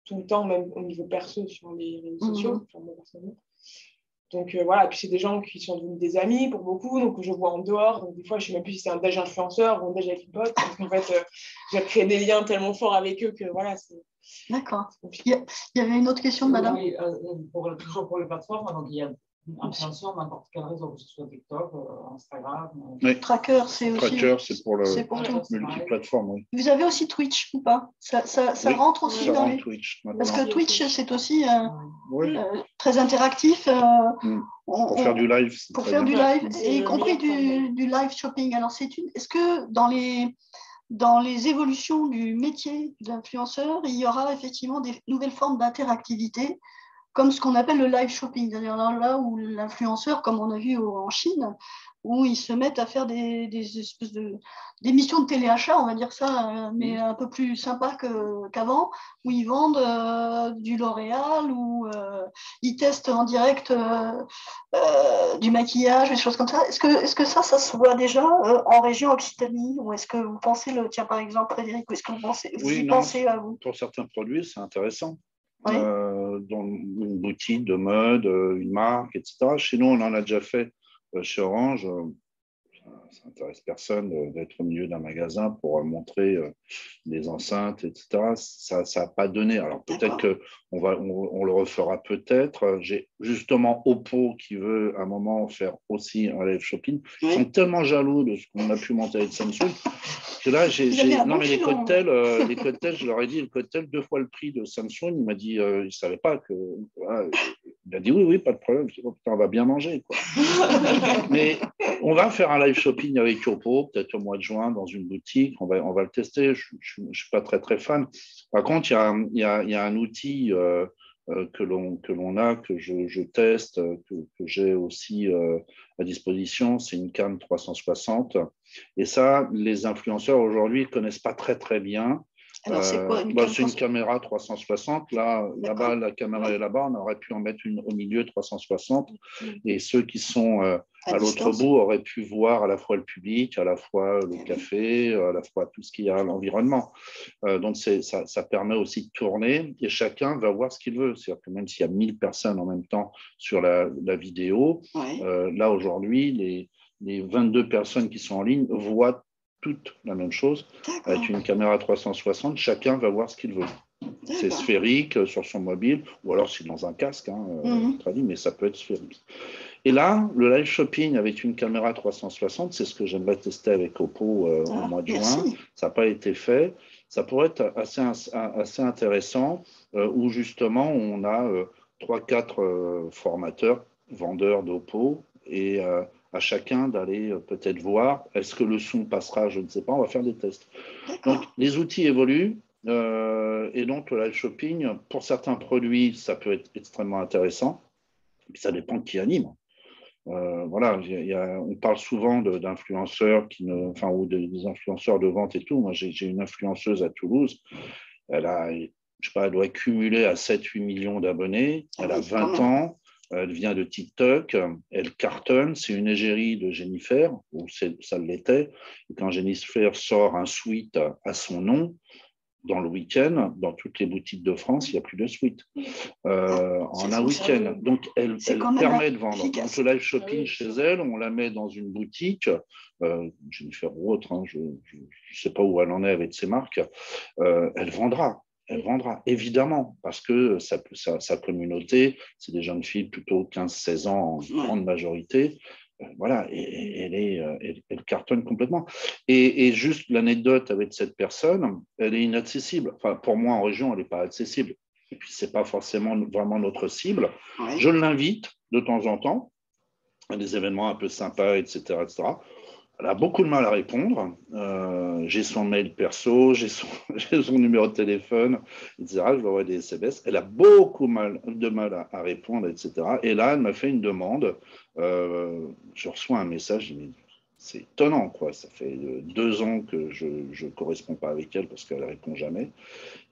tout le temps, même au niveau perso sur les réseaux sociaux, moi personnellement. Donc voilà, et puis c'est des gens qui sont devenus des amis pour beaucoup, donc que je vois en dehors. Donc des fois, je ne sais même plus si c'est un déj influenceur ou un déj avec une pote, parce qu'en fait, j'ai créé des liens tellement forts avec eux que voilà. D'accord. Il y avait une autre question de madame. Oui, toujours pour les plateformes, donc il y a influenceur n'importe quel réseau, que ce soit TikTok, Instagram. Oui. Tracker, c'est aussi. Tracker, c'est pour le tout. multiplateforme, oui. Vous avez aussi Twitch ou pas? Ça oui, rentre aussi dans les. Twitch, parce que Twitch, c'est aussi très interactif. Pour faire du live. Pour faire du live, et y compris du live shopping. Alors, est-ce que dans les évolutions du métier d'influenceur, il y aura effectivement des nouvelles formes d'interactivité, comme ce qu'on appelle le live shopping, c'est-à-dire là où l'influenceur, comme on a vu en Chine, où ils se mettent à faire des espèces d'émissions de téléachat, on va dire ça, mais un peu plus sympa qu'avant, où ils vendent du L'Oréal, où ils testent en direct du maquillage, des choses comme ça. Est-ce que ça se voit déjà en région Occitanie, ou est-ce que vous pensez, tiens par exemple Frédéric, ou est-ce que vous pensez à vous? Pour certains produits, c'est intéressant. Oui. Dans une boutique de mode, une marque, etc. Chez nous, on en a déjà fait chez Orange. Ça n'intéresse personne d'être au milieu d'un magasin pour montrer des enceintes, etc. Ça n'a pas donné. Alors peut-être qu'on le refera peut-être. J'ai justement Oppo qui veut à un moment faire aussi un live shopping. Ils sont tellement jaloux de ce qu'on a pu monter avec Samsung. Que là, non, mais les cocktails, je leur ai dit, le cocktail 2 fois le prix de Samsung. Il m'a dit, il ne savait pas que. Il a dit oui, pas de problème. Je dis, oh, putain, on va bien manger, quoi. Mais on va faire un live shopping avec Oppo, peut-être au mois de juin, dans une boutique. On va le tester. Je ne suis pas très fan. Par contre, il y a un outil que l'on a, que je teste, que j'ai aussi à disposition. C'est une Cam 360. Et ça, les influenceurs aujourd'hui ne connaissent pas très bien. Alors, c'est quoi c'est une caméra 360. Là-bas, la caméra est là-bas. On aurait pu en mettre une au milieu 360. Et ceux qui sont à l'autre bout auraient pu voir à la fois le public, à la fois le café, à la fois tout ce qu'il y a à l'environnement. Donc, ça permet aussi de tourner et chacun va voir ce qu'il veut. C'est-à-dire que même s'il y a 1000 personnes en même temps sur la vidéo, là, aujourd'hui, les 22 personnes qui sont en ligne voient toute la même chose. Avec une caméra 360, chacun va voir ce qu'il veut. C'est sphérique sur son mobile, ou alors c'est dans un casque, mais ça peut être sphérique. Et là, le live shopping avec une caméra 360, c'est ce que j'aimerais tester avec Oppo au mois de juin. Ça n'a pas été fait. Ça pourrait être assez intéressant, où justement on a 3-4 formateurs, vendeurs d'Oppo, et à chacun d'aller peut-être voir, est-ce que le son passera, je ne sais pas, on va faire des tests. Donc, les outils évoluent, et donc le live shopping, pour certains produits, ça peut être extrêmement intéressant, mais ça dépend de qui anime. Voilà, on parle souvent d'influenceurs ou des influenceurs de vente et tout. Moi, j'ai une influenceuse à Toulouse, elle doit cumuler à 7-8 millions d'abonnés, elle a 20 ans, elle vient de TikTok, elle cartonne, c'est une égérie de Jennifer, ou ça l'était. Et quand Jennifer sort un sweat à son nom, dans le week-end, dans toutes les boutiques de France, il n'y a plus de sweat en un week-end. Donc, elle permet de vendre. Donc, le live shopping chez elle, on la met dans une boutique, Jennifer ou autre, je ne sais pas où elle en est avec ses marques, elle vendra. Elle vendra, évidemment, parce que sa communauté, c'est des jeunes filles plutôt 15-16 ans en grande majorité. Voilà, et elle cartonne complètement. Et juste l'anecdote avec cette personne, elle est inaccessible. Enfin, pour moi, en région, elle n'est pas accessible. Et puis, ce n'est pas forcément vraiment notre cible. Je l'invite de temps en temps à des événements un peu sympas, etc. etc. Elle a beaucoup de mal à répondre. J'ai son mail perso, j'ai son numéro de téléphone, etc. Je lui envoie des SMS. Elle a beaucoup de mal à répondre, etc. Et là, elle m'a fait une demande. Je reçoa un message, c'est étonnant, quoi. Ça fait 2 ans que je ne corresponds pas avec elle parce qu'elle ne répond jamais.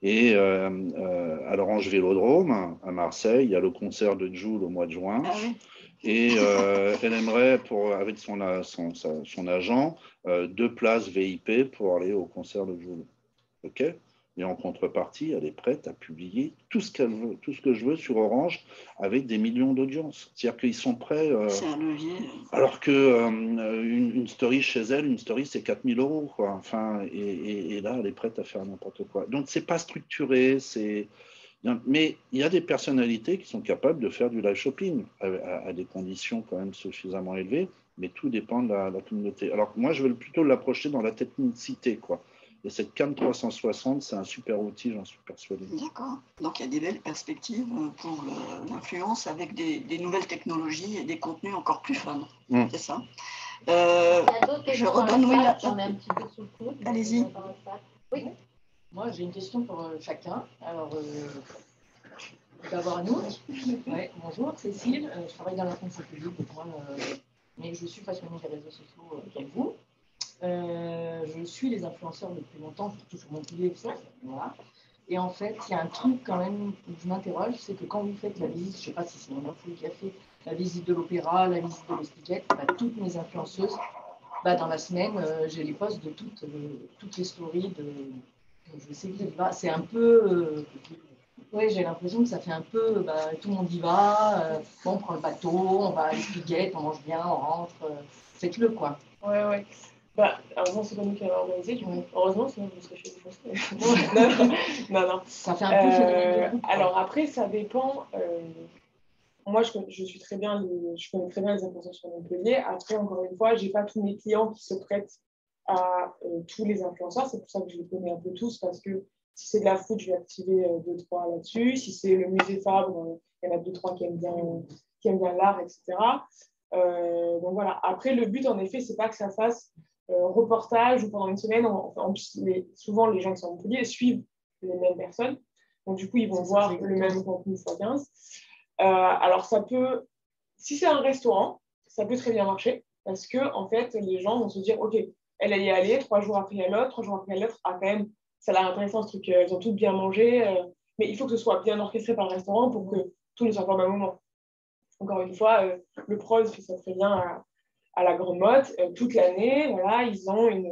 Et à l'Orange Vélodrome, à Marseille, il y a le concert de Jul au mois de juin. Ah oui. Et elle aimerait, avec son agent, 2 places VIP pour aller au concert de Jul. OK ? Et en contrepartie, elle est prête à publier tout ce qu'elle veut, tout ce que je veux sur Orange, avec des millions d'audience. C'est-à-dire qu'ils sont prêts. C'est un levier. Alors qu'une story chez elle, une story, c'est 4 000 €, quoi. Enfin, et là, elle est prête à faire n'importe quoi. Donc, c'est pas structuré, mais il y a des personnalités qui sont capables de faire du live shopping à des conditions quand même suffisamment élevées, mais tout dépend de la communauté. Alors, moi, je veux plutôt l'approcher dans la technicité, quoi. Et cette CAM 360, c'est un super outil, j'en suis persuadé. D'accord. Donc, il y a des belles perspectives pour l'influence avec des nouvelles technologies et des contenus encore plus fun. C'est ça. Je redonne là. J'en ai un petit peu sous le coude. Allez-y. Oui. Moi, j'ai une question pour chacun. Alors, d'abord à nous. Ouais, bonjour, Cécile. Je travaille dans la fonction publique, mais je suis passionnée des réseaux sociaux comme vous. Je suis les influenceurs depuis longtemps, surtout sur Montpellier, voilà. Et en fait, il y a un truc quand même où je m'interroge, c'est que quand vous faites la visite, je ne sais pas si c'est mon info qui a fait la visite de l'opéra, la visite de l'Espiguette, toutes mes influenceuses, dans la semaine, j'ai les posts de toutes les stories je sais que c'est un peu. Oui, j'ai l'impression que ça fait un peu. Tout le monde y va, on prend le bateau, on va à l'Espiguette, on mange bien, on rentre. Faites-le, quoi. Ouais. Heureusement, c'est pas nous qui avons organisé, du coup. Heureusement, sinon je serais chez vous. Non. Ça fait un peu phénomène de groupe. Alors après, ça dépend. Moi, je connais très bien les influenceurs sur Montpellier. Après, encore une fois, je n'ai pas tous mes clients qui se prêtent à tous les influenceurs. C'est pour ça que je les connais un peu tous, parce que si c'est de la foot, je vais activer 2-3 là-dessus. Si c'est le musée Fabre, il y en a 2-3 qui aiment bien l'art, etc. Donc voilà. Après, le but, en effet, c'est pas que ça fasse reportage ou pendant une semaine. En plus, souvent, les gens qui sont à Montpellier suivent les mêmes personnes. Donc, du coup, ils vont voir le même contenu x 15. Alors, ça peut, si c'est un restaurant, ça peut très bien marcher parce que, en fait, les gens vont se dire, OK, elle y est allée, 3 jours après l'autre, 3 jours après l'autre, a quand même ça a l'air intéressant ce truc, elles ont toutes bien mangé, mais il faut que ce soit bien orchestré par le restaurant pour que tout ne soit pas au même moment. Encore une fois, le prod fait ça très bien à la Grande Motte, toute l'année, voilà, ils ont une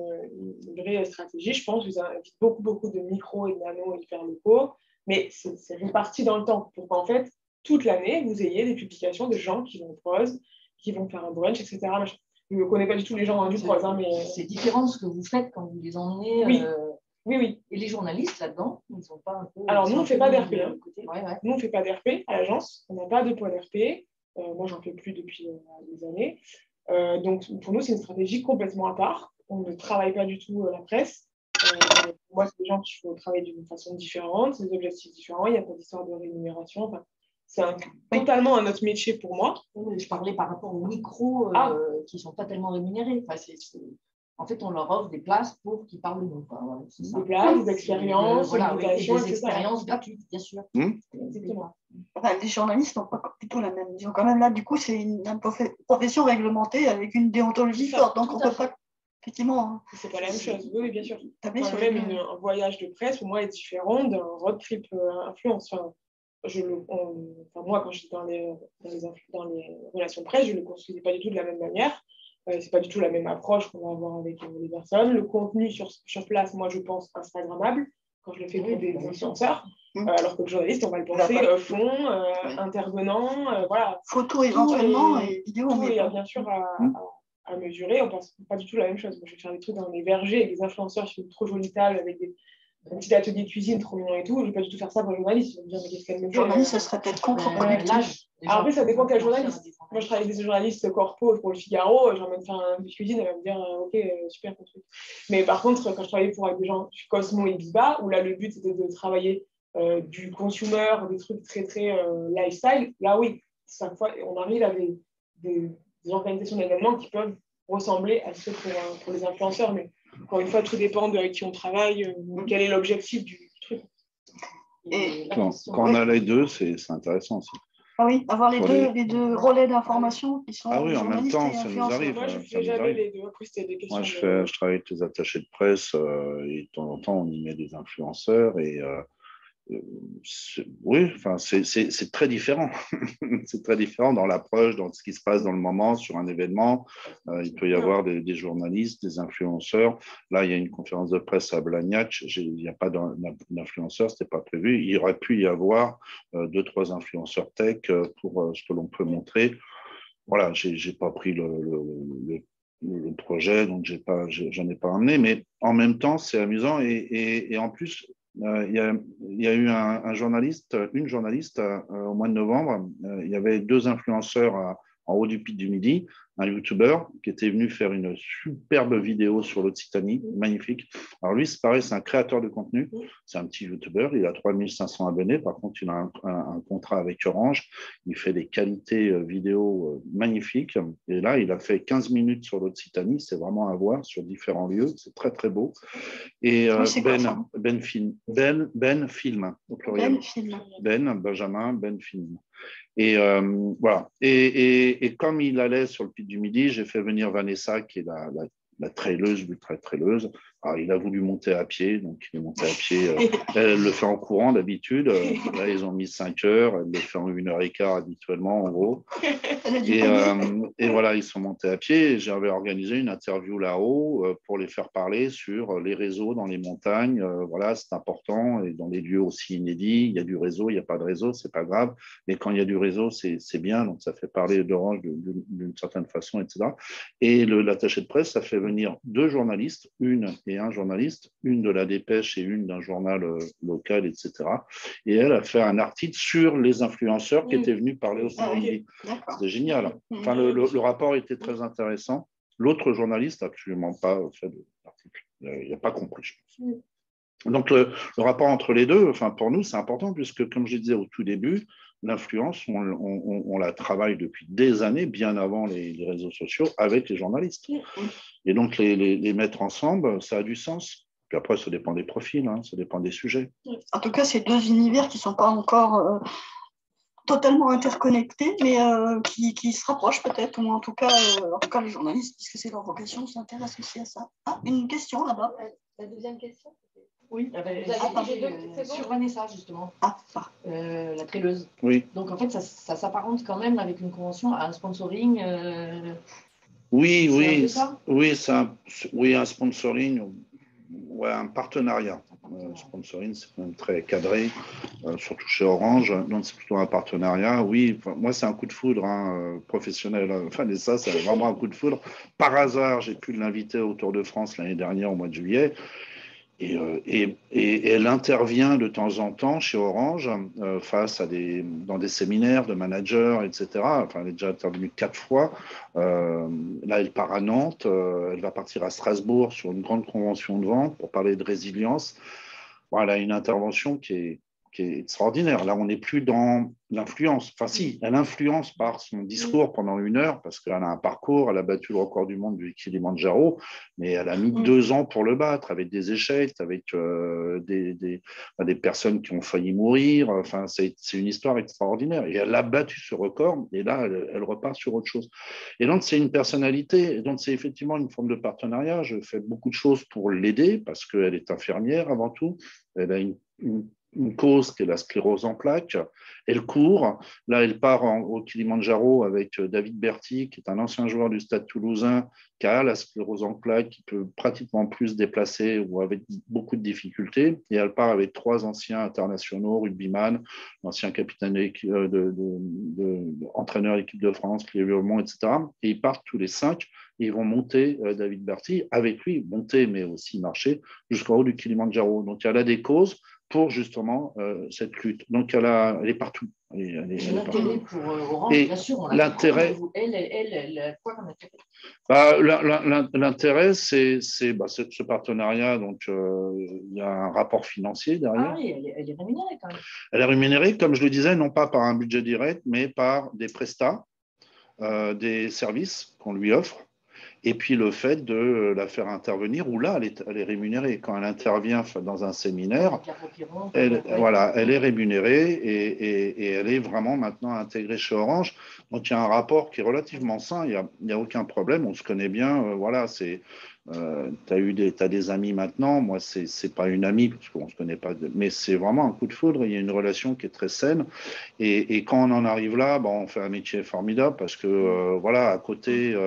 vraie stratégie, je pense. Ils invitent beaucoup de micros et de nanos hyper locaux, mais c'est réparti dans le temps pour qu'en fait, toute l'année, vous ayez des publications de gens qui vont au prod, qui vont faire un brunch, etc. Je ne connais pas du tout les gens du prod, hein, mais... C'est différent de ce que vous faites quand vous les emmenez. Oui. Oui. Et les journalistes là-dedans, ils sont pas un peu... Alors, nous, on ne fait pas d'RP. Hein. Nous, on ne fait pas d'RP à l'agence. On n'a pas de point d'RP. Moi, j'en fais plus depuis des années. Donc, pour nous, c'est une stratégie complètement à part. On ne travaille pas du tout la presse. Pour moi, c'est des gens qu'il faut travailler d'une façon différente, des objectifs différents. Il n'y a pas d'histoire de rémunération. Enfin, c'est totalement un autre métier pour moi. Je parlais par rapport aux micros qui ne sont pas tellement rémunérés. Enfin, en fait, on leur offre des places pour qu'ils parlent de nous. Voilà, des places, des expériences, des expériences gratuites, bien sûr. Exactement. Enfin, les journalistes n'ont pas plutôt la même vision. Quand même, là, du coup, c'est une profession réglementée avec une déontologie forte. Donc, on ne peut pas... Effectivement. C'est pas la même chose. Oui, bien sûr. Même un voyage de presse, pour moi, est différent d'un road trip influence. Enfin, moi, quand j'étais dans les relations presse, je ne le construisais pas du tout de la même manière. C'est pas du tout la même approche qu'on va avoir avec les personnes. Le contenu sur place, moi, je pense Instagrammable quand je le fais pour des influenceurs. Alors que le journaliste, on va le penser fond, intervenant, voilà. Photo éventuellement et vidéo. Tout est bien sûr à mesurer. On ne pense pas du tout la même chose. Moi, je vais faire des trucs dans les vergers avec des influenceurs sur une trop jolie table avec un petit atelier de cuisine trop mignon et tout. Je ne vais pas du tout faire ça pour le journaliste. Je vais me dire, mais qu'est-ce qu'elle me fait ? Journaliste, ça serait peut-être contre-productif. Alors après, ça dépend quel journaliste. Moi, je travaille avec des journalistes corpo pour le Figaro. J'ai envie de faire un de cuisine, elle va me dire, ok, super, ton truc. Mais par contre, quand je travaillais pour avec des gens Cosmo et Biba, où là, le but, c'était de travailler du consumer, des trucs très, très lifestyle, là, oui, chaque fois, on arrive à des organisations d'événements qui peuvent ressembler à ceux pour les influenceurs. Mais encore une fois, tout dépend de avec qui on travaille, quel est l'objectif du truc. Quand on a les deux, c'est intéressant aussi. Ah oui, avoir les deux relais d'information qui sont. Ah oui, en même temps, ça nous arrive. Moi, je ne fais jamais les deux. Après, c'était des questions. Moi, je travaille avec les attachés de presse et de temps en temps, on y met des influenceurs et oui, enfin, c'est très différent. C'est très différent dans l'approche, dans ce qui se passe dans le moment, sur un événement. Il peut y avoir des journalistes, des influenceurs. Là, il y a une conférence de presse à Blagnac. Il n'y a pas d'influenceurs, ce n'était pas prévu. Il aurait pu y avoir 2-3 influenceurs tech pour ce que l'on peut montrer. Voilà, je n'ai pas pris le projet, donc j'en ai pas amené. Mais en même temps, c'est amusant et en plus, il y a eu une journaliste au mois de novembre. Il y avait 2 influenceurs en haut du Pic du Midi, un YouTuber qui était venu faire une superbe vidéo sur l'Occitanie, magnifique. Alors lui, c'est pareil, c'est un créateur de contenu, c'est un petit YouTuber, il a 3500 abonnés, par contre, il a un contrat avec Orange, il fait des qualités vidéo magnifiques, et là, il a fait 15 minutes sur l'Occitanie, c'est vraiment à voir sur différents lieux, c'est très, très beau. Et Ben Film, au pluriel. Benjamin Film. Et voilà. Et comme il allait sur le Pic du Midi, j'ai fait venir Vanessa, qui est la traileuse, l'ultra-traileuse. Alors, il a voulu monter à pied, donc il est monté à pied. Elle le fait en courant d'habitude. Là, ils ont mis 5 heures. Elle le fait en 1h15 habituellement, en gros. Et voilà, ils sont montés à pied. J'avais organisé une interview là-haut pour les faire parler sur les réseaux dans les montagnes. Voilà, c'est important. Et dans les lieux aussi inédits, il y a du réseau, il n'y a pas de réseau, c'est pas grave. Mais quand il y a du réseau, c'est bien. Donc, ça fait parler d'Orange d'une certaine façon, etc. Et l'attaché de presse, ça fait venir 2 journalistes, une et un journaliste, une de la Dépêche et une d'un journal local, etc. Et elle a fait un article sur les influenceurs qui étaient venus parler au Midi. C'était génial. Enfin, le rapport était très intéressant. L'autre journaliste n'a absolument pas fait l'article. Il n'a pas compris, je pense. Donc, le rapport entre les deux, enfin, pour nous, c'est important puisque, comme je disais au tout début, l'influence, on la travaille depuis des années, bien avant les réseaux sociaux, avec les journalistes. Et donc, les mettre ensemble, ça a du sens. Puis après, ça dépend des profils, hein, ça dépend des sujets. En tout cas, c'est 2 univers qui ne sont pas encore totalement interconnectés, mais qui se rapprochent peut-être, ou en tout cas les journalistes, puisque c'est leur vocation, s'intéressent aussi à ça. Ah, une question là-bas. La deuxième question. Oui, sur Vanessa, justement. La tréleuse. Oui. Donc, en fait, ça s'apparente quand même avec une convention à un sponsoring. Oui, un sponsoring, un partenariat. Sponsoring, c'est quand même très cadré, surtout chez Orange. Donc, c'est plutôt un partenariat. Oui, moi, c'est un coup de foudre professionnel. Vanessa, c'est vraiment un coup de foudre. Par hasard, j'ai pu l'inviter au Tour de France l'année dernière, au mois de juillet. Et elle intervient de temps en temps chez Orange dans des séminaires de managers, etc. Enfin, elle est déjà intervenue 4 fois. Là, elle part à Nantes. Elle va partir à Strasbourg sur une grande convention de vente pour parler de résilience. Voilà, une intervention qui est extraordinaire. Là, on n'est plus dans l'influence. Enfin, si, elle influence par son discours pendant 1 heure, parce qu'elle a un parcours, elle a battu le record du monde du Kilimanjaro, mais elle a mis 2 ans pour le battre, avec des échecs, avec des personnes qui ont failli mourir. Enfin, c'est une histoire extraordinaire. Et elle a battu ce record, et là, elle repart sur autre chose. Et donc, c'est une personnalité, et donc c'est effectivement une forme de partenariat. Je fais beaucoup de choses pour l'aider, parce qu'elle est infirmière avant tout. Elle a une cause qui est la sclérose en plaques. Elle court. Là, elle part au Kilimanjaro avec David Berty, qui est un ancien joueur du Stade Toulousain, qui a la sclérose en plaques, qui peut pratiquement plus se déplacer ou avec beaucoup de difficultés. Et elle part avec 3 anciens internationaux, rugbyman, l'ancien capitaine entraîneur de l'équipe de France, Cléry Aumont, etc. Et ils partent tous les 5 et ils vont monter David Berty avec lui, monter mais aussi marcher jusqu'en haut du Kilimanjaro. Donc, elle a des causes pour justement cette lutte. Donc, elle est partout. L'intérêt pour Orange, bien sûr, on a l'intérêt, elle quoi comme intérêt? L'intérêt, c'est ce partenariat. Donc, il y a un rapport financier derrière. Ah oui, elle est rémunérée quand même. Elle est rémunérée, comme je le disais, non pas par un budget direct, mais par des prestats, des services qu'on lui offre. Et puis le fait de la faire intervenir, où là, elle est rémunérée. Quand elle intervient dans un séminaire, elle est rémunérée et elle est vraiment maintenant intégrée chez Orange. Donc il y a un rapport qui est relativement sain, il n'y a aucun problème, on se connaît bien. Tu as des amis maintenant, moi, ce n'est pas une amie, parce qu'on ne se connaît pas, mais c'est vraiment un coup de foudre, il y a une relation qui est très saine. Et quand on en arrive là, on fait un métier formidable, parce que, à côté...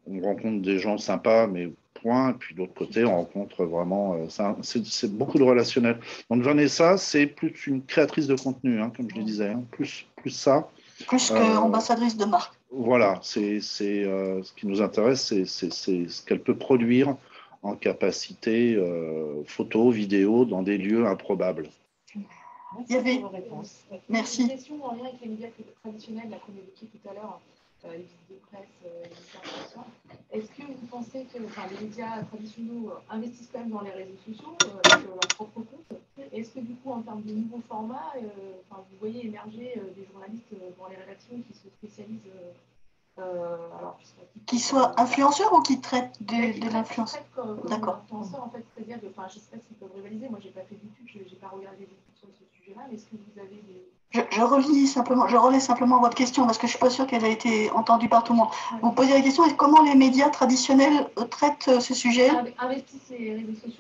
on rencontre des gens sympas, mais point. Et puis, d'autre côté, on rencontre vraiment... c'est beaucoup de relationnel. Donc, Vanessa, c'est plus une créatrice de contenu, comme je le disais. Plus ça. Plus qu'ambassadrice de marque. Voilà. Ce qui nous intéresse, c'est ce qu'elle peut produire en capacité photo, vidéo, dans des lieux improbables. Il y avait vos réponses. Merci. Une question en lien avec les médias traditionnels, qu'on évoquait tout à l'heure. Les visites de presse, est-ce que vous pensez que les médias traditionnels investissent quand même dans les réseaux sociaux, avec leur propre compte? Est-ce que du coup, en termes de nouveaux formats, vous voyez émerger des journalistes dans les rédactions qui se spécialisent qui soient influenceurs ou qui traitent de l'influence? D'accord. Influenceurs, en fait, c'est-à-dire je ne sais pas s'ils peuvent rivaliser. Moi, je n'ai pas fait d'études, je n'ai pas regardé d'études sur ce sujet-là, mais est-ce que vous avez des... Je relais simplement votre question parce que je ne suis pas sûre qu'elle a été entendue par tout le monde. Vous posez la question, comment les médias traditionnels traitent ce sujet?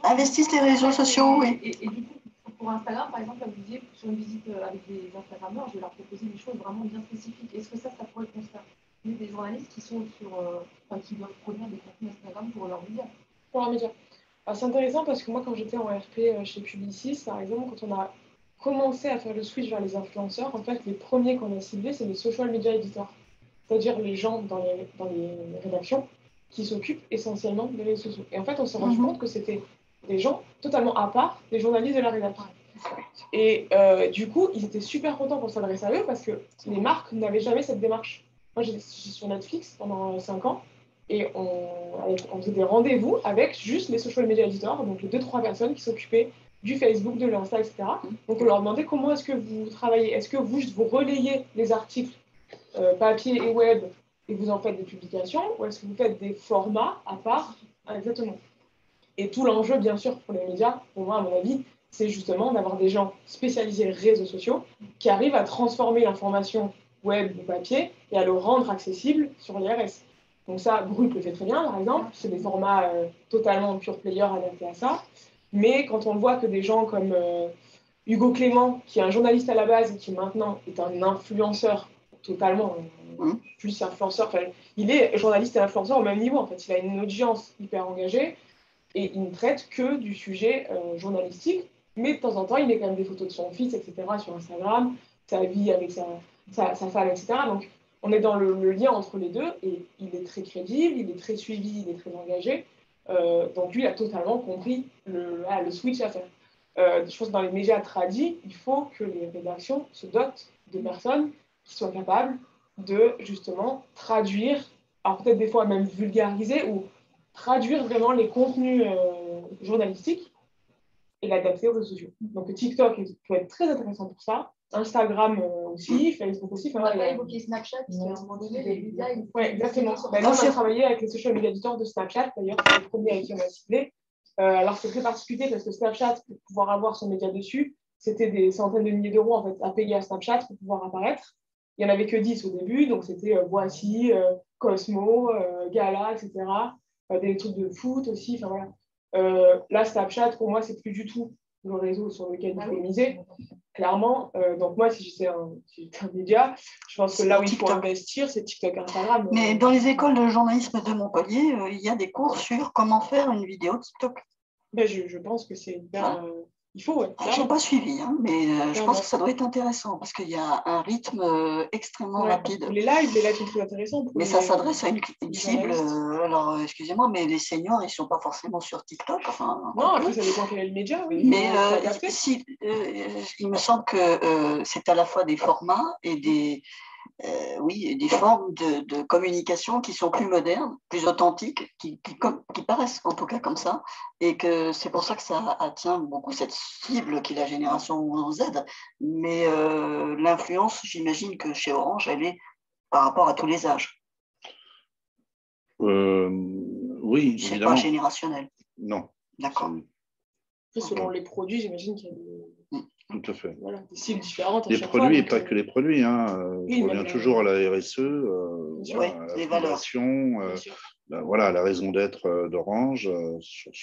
Investissent les réseaux sociaux. Oui. Et du coup, pour Instagram, par exemple, vous disiez, sur une visite avec des Instagrammeurs, je vais leur proposer des choses vraiment bien spécifiques. Est-ce que ça pourrait concerner des journalistes qui sont qui doivent produire des contenus Instagram pour leurs médias? Pour leurs médias. C'est intéressant parce que moi, quand j'étais en RP chez Publicis, par exemple, quand on a commencé à faire le switch vers les influenceurs, en fait, les premiers qu'on a ciblés, c'est les social media editors, c'est-à-dire les gens dans les rédactions qui s'occupent essentiellement des réseaux sociaux. Et en fait, on s'est rendu compte que c'était des gens totalement à part des journalistes de la rédaction. Et du coup, ils étaient super contents pour s'adresser à eux parce que les marques n'avaient jamais cette démarche. Moi, j'étais sur Netflix pendant 5 ans et on faisait des rendez-vous avec juste les social media editors, donc les 2-3 personnes qui s'occupaient du Facebook, de l'Insta, etc. Donc, on leur demandait comment est-ce que vous travaillez. Est-ce que vous relayez les articles papier et web et vous en faites des publications ou est-ce que vous faites des formats à part? Exactement. Et tout l'enjeu, bien sûr, pour les médias, pour moi, à mon avis, c'est justement d'avoir des gens spécialisés réseaux sociaux qui arrivent à transformer l'information web ou papier et à le rendre accessible sur l'IRS. Donc ça, Brut le fait très bien, par exemple. C'est des formats totalement pure player adaptés à ça. Mais quand on voit que des gens comme Hugo Clément, qui est un journaliste à la base et qui maintenant est un influenceur totalement, plus influenceur, enfin, il est journaliste et influenceur au même niveau. En fait, il a une audience hyper engagée et il ne traite que du sujet journalistique. Mais de temps en temps, il met quand même des photos de son fils, etc., sur Instagram, sa vie avec sa femme, etc. Donc, on est dans le lien entre les deux et il est très crédible, il est très suivi, il est très engagé. Donc, lui, il a totalement compris le switch à faire. Je pense que dans les médias tradis, il faut que les rédactions se dotent de personnes qui soient capables de, justement, traduire, alors peut-être des fois même vulgariser ou traduire vraiment les contenus journalistiques et l'adapter aux réseaux sociaux. Donc TikTok peut être très intéressant pour ça, Instagram aussi, Facebook aussi. On n'a pas évoqué Snapchat, parce qu'à un moment donné, les médias... Oui, exactement. Nous, on a travaillé avec les social media editors de Snapchat, d'ailleurs, c'est le premier avec qui on a ciblé. Alors, c'est très particulier parce que Snapchat, pour pouvoir avoir son média dessus, c'était des centaines de milliers d'euros en fait, à payer à Snapchat pour pouvoir apparaître. Il n'y en avait que 10 au début, donc c'était Voici, Cosmo, Gala, etc. Des trucs de foot aussi. Voilà. Là, Snapchat, pour moi, c'est plus du tout le réseau sur lequel il faut miser, clairement. Donc moi, si j'étais un média, je pense que là où il faut investir, c'est TikTok, Instagram. Mais dans les écoles de journalisme de Montpellier, il y a des cours sur comment faire une vidéo TikTok. Ben, je pense que c'est bien... Il faut, ouais. Je n'ai pas suivi, hein, mais je pense que ça doit être intéressant parce qu'il y a un rythme extrêmement rapide. Les lives sont très intéressants. Mais ça s'adresse à une cible. Alors, excusez-moi, mais les seniors, ils ne sont pas forcément sur TikTok. Enfin, non, après, ça dépend quel est le média. Oui, mais il me semble que c'est à la fois des formats et des formes de communication qui sont plus modernes, plus authentiques, qui paraissent en tout cas comme ça, et que c'est pour ça que ça attient beaucoup cette cible qui est la génération Z. Mais l'influence, j'imagine que chez Orange, elle est par rapport à tous les âges. Oui, c'est évidemment. pas générationnel. Non. D'accord. Selon les produits, j'imagine qu'il y a des... Tout à fait. Voilà, des cibles différentes. Les produits et pas que les produits. Je reviens toujours à la RSE, à la fondation, voilà, la raison d'être d'Orange.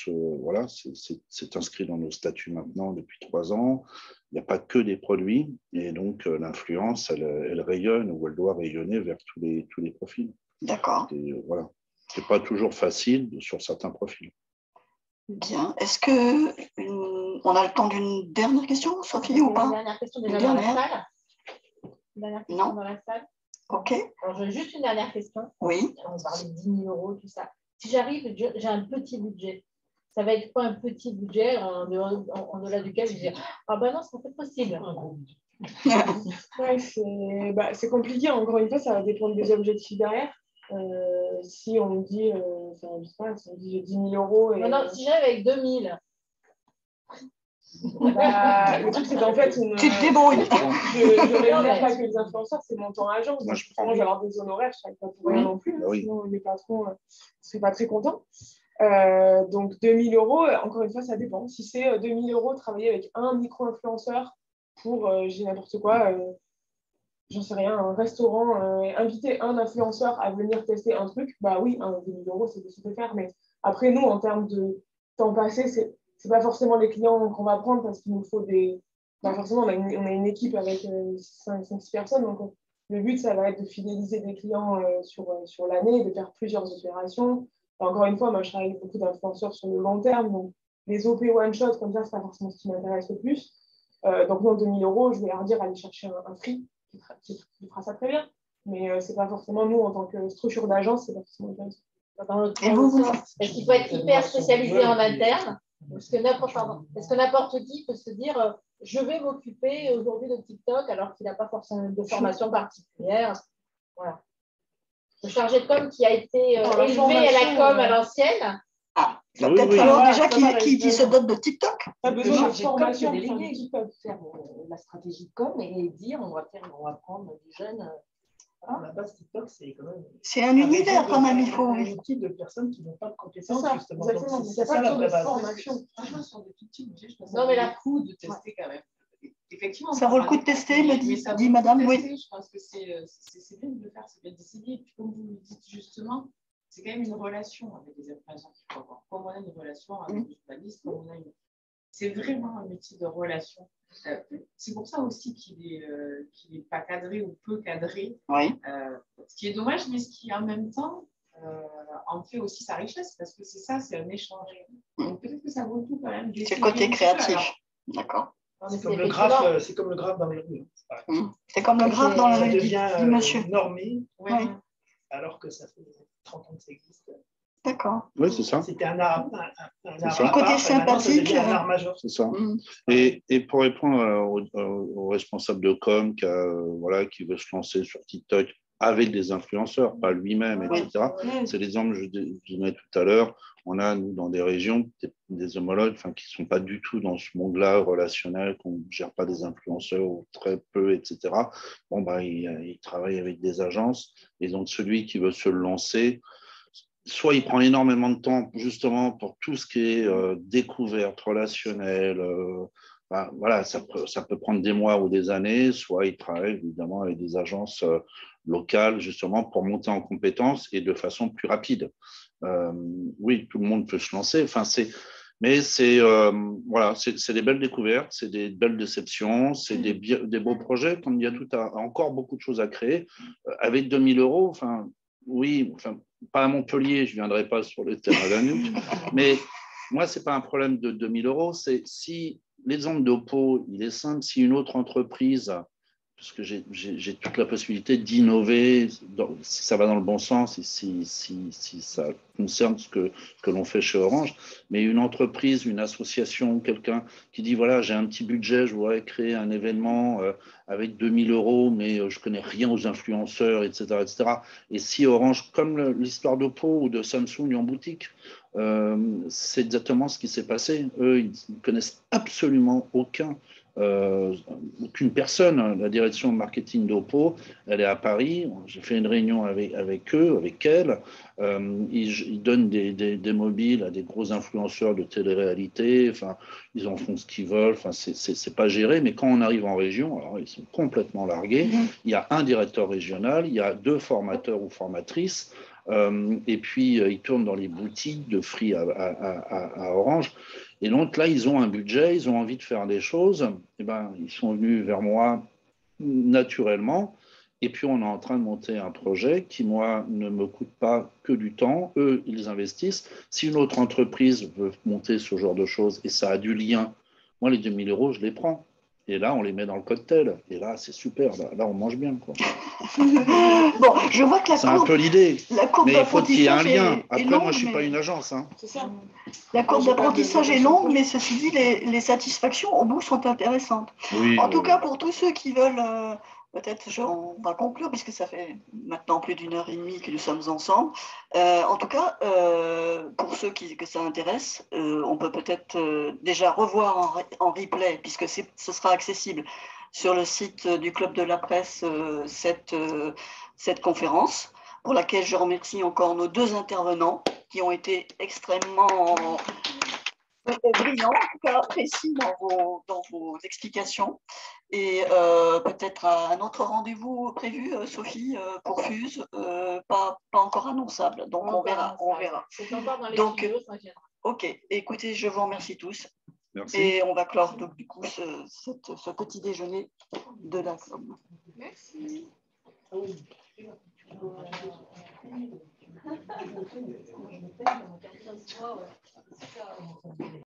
Voilà, c'est inscrit dans nos statuts maintenant depuis 3 ans. Il n'y a pas que des produits. Et donc, l'influence, elle rayonne ou elle doit rayonner vers tous les profils. D'accord. Voilà. Ce n'est pas toujours facile sur certains profils. Bien. Est-ce qu'on a le temps d'une dernière question, Sophie, ou pas? Une dernière question déjà dans la salle. Une dernière question dans la salle. Ok. Alors, j'ai juste une dernière question. Oui. On parlait de 10 000 euros, tout ça. Si j'arrive, j'ai un petit budget. Ça va être quoi un petit budget en delà duquel je dis ah ben non, c'est pas possible. C'est compliqué. Encore une fois, ça va dépendre des objectifs derrière. Si on me dit, si on me dit j'ai 10 000 euros. Et, non, si j'arrive avec 2 000. Le truc, c'est qu'en fait, tu te débrouilles. Je rémunère pas que les influenceurs, c'est mon temps agent. Moi, je vais avoir des honoraires, je ne travaille pas pour rien non plus. Sinon, les patrons ne seraient pas très contents. Donc, 2 000 euros, encore une fois, ça dépend. Si c'est 2 000 euros, travailler avec un micro-influenceur pour, j'ai n'importe quoi, j'en sais rien, un restaurant, inviter un influenceur à venir tester un truc, bah oui, 2 000 euros, c'est possible de faire. Mais après, nous, en termes de temps passé, c'est pas forcément les clients qu'on va prendre parce qu'il nous faut des... forcément, on a une équipe avec 5-6 personnes. Donc, le but, ça va être de fidéliser des clients sur l'année, de faire plusieurs opérations. Encore une fois, moi, je travaille avec beaucoup d'influenceurs sur le long terme. Donc, les OP one-shot, comme ça, c'est pas forcément ce qui m'intéresse le plus. Donc, non, 2 000 euros, je vais leur dire aller chercher un free qui fera ça très bien. Mais c'est pas forcément nous, en tant que structure d'agence, c'est pas forcément intéressant. Dans l'autre sens, est-ce qu'il faut être hyper spécialisé en interne? Est-ce que n'importe qui peut se dire je vais m'occuper aujourd'hui de TikTok alors qu'il n'a pas forcément de formation particulière? Voilà. Le chargé de com qui a été élevé à la com à l'ancienne. Ah, il va peut-être falloir déjà qu'il se dote de TikTok. Pas besoin de formation déléguée, faire la stratégie de com et dire on va prendre des jeunes. À la base, TikTok, c'est quand même. C'est un univers quand même, il faut. Un outil de personnes qui n'ont pas de compétences, justement. Exactement. C'est ça la vraie formation. Sur des tout petits budgets, je pense non, mais le coup de tester quand même. Effectivement. Ça vaut le coup de tester, me dit madame. Oui. Je pense que c'est bien de le faire, c'est bien décidé. Et puis, comme vous le dites justement, c'est quand même une relation avec les influenceurs qu'il faut avoir. Comme on a une relation avec les journalistes, comme on a c'est vraiment un métier de relation. C'est pour ça aussi qu'il est pas cadré ou peu cadré. Oui. Ce qui est dommage, mais ce qui en même temps en fait aussi sa richesse, parce que c'est ça, c'est un échange. Donc peut-être que ça vaut le coup quand même. C'est le côté créatif. D'accord. C'est comme le graphe dans les rues. C'est comme le graphe dans les rues. Ça devient normé, oui. Alors que ça fait 30 ans que ça existe. D'accord. Oui, c'est ça. C'était un art. Le côté sympathique. Un art majeur. C'est ça. Et pour répondre au responsable de com qui veut se lancer sur TikTok avec des influenceurs, pas lui-même, etc. C'est l'exemple que je donnais tout à l'heure. On a, nous, dans des régions, des homologues qui ne sont pas du tout dans ce monde-là relationnel, qu'on ne gère pas des influenceurs ou très peu, etc. Bon, ils travaillent avec des agences. Et donc, celui qui veut se lancer, soit il prend énormément de temps justement pour tout ce qui est découverte relationnelle, voilà, ça peut prendre des mois ou des années, soit il travaille évidemment avec des agences locales justement pour monter en compétences et de façon plus rapide. Oui, tout le monde peut se lancer, mais c'est des belles découvertes, c'est des belles déceptions, c'est des beaux projets, comme il y a encore beaucoup de choses à créer. Avec 2 000 €, oui, pas à Montpellier, je ne viendrai pas sur le terrain d'Anouk, mais moi, ce n'est pas un problème de 2 000 €. C'est si l'exemple d'Oppo, il est simple, si une autre entreprise, parce que j'ai toute la possibilité d'innover, si ça va dans le bon sens, et si ça concerne ce que l'on fait chez Orange, mais une entreprise, une association, quelqu'un qui dit, voilà, j'ai un petit budget, je voudrais créer un événement avec 2 000 €, mais je ne connais rien aux influenceurs, etc., etc. Et si Orange, comme l'histoire d'Oppo ou de Samsung en boutique, c'est exactement ce qui s'est passé. Eux, ils ne connaissent absolument aucune personne. La direction marketing d'Oppo, elle est à Paris. J'ai fait une réunion avec elle. Ils donnent des mobiles à des gros influenceurs de télé-réalité. Ils en font ce qu'ils veulent. C'est pas géré. Mais quand on arrive en région, alors ils sont complètement largués. Il y a un directeur régional, il y a 2 formateurs ou formatrices. Et puis, ils tournent dans les boutiques de Free à Orange. Et donc là, ils ont un budget, ils ont envie de faire des choses. Et ils sont venus vers moi naturellement. Et puis, on est en train de monter un projet qui, moi, ne me coûte pas que du temps. Eux, ils investissent. Si une autre entreprise veut monter ce genre de choses et ça a du lien, moi, les 2 000 €, je les prends. Et là, on les met dans le cocktail. Et là, c'est super. Là, on mange bien, quoi. Bon, je vois que c'est un peu l'idée. Mais il faut qu'il y ait un lien. Après, longue, moi, je ne suis pas une agence. C'est ça. La courbe d'apprentissage est longue, mais ceci dit, les satisfactions au bout sont intéressantes. Oui, en tout cas, pour tous ceux qui veulent, peut-être on va conclure, puisque ça fait maintenant plus d'1h30 que nous sommes ensemble. En tout cas, pour ceux que ça intéresse, on peut peut-être déjà revoir en replay, puisque ce sera accessible sur le site du Club de la Presse cette conférence, pour laquelle je remercie encore nos 2 intervenants qui ont été extrêmement brillants, en tout cas précis dans vos explications. Et peut-être un autre rendez-vous prévu, Sophie, pour Fuse, pas encore annonçable. Donc on verra. C'est encore dans les tuyaux, ça viendra. Ok, écoutez, je vous remercie tous. Merci. Et on va clore donc, du coup ce petit déjeuner de la Somme. Merci.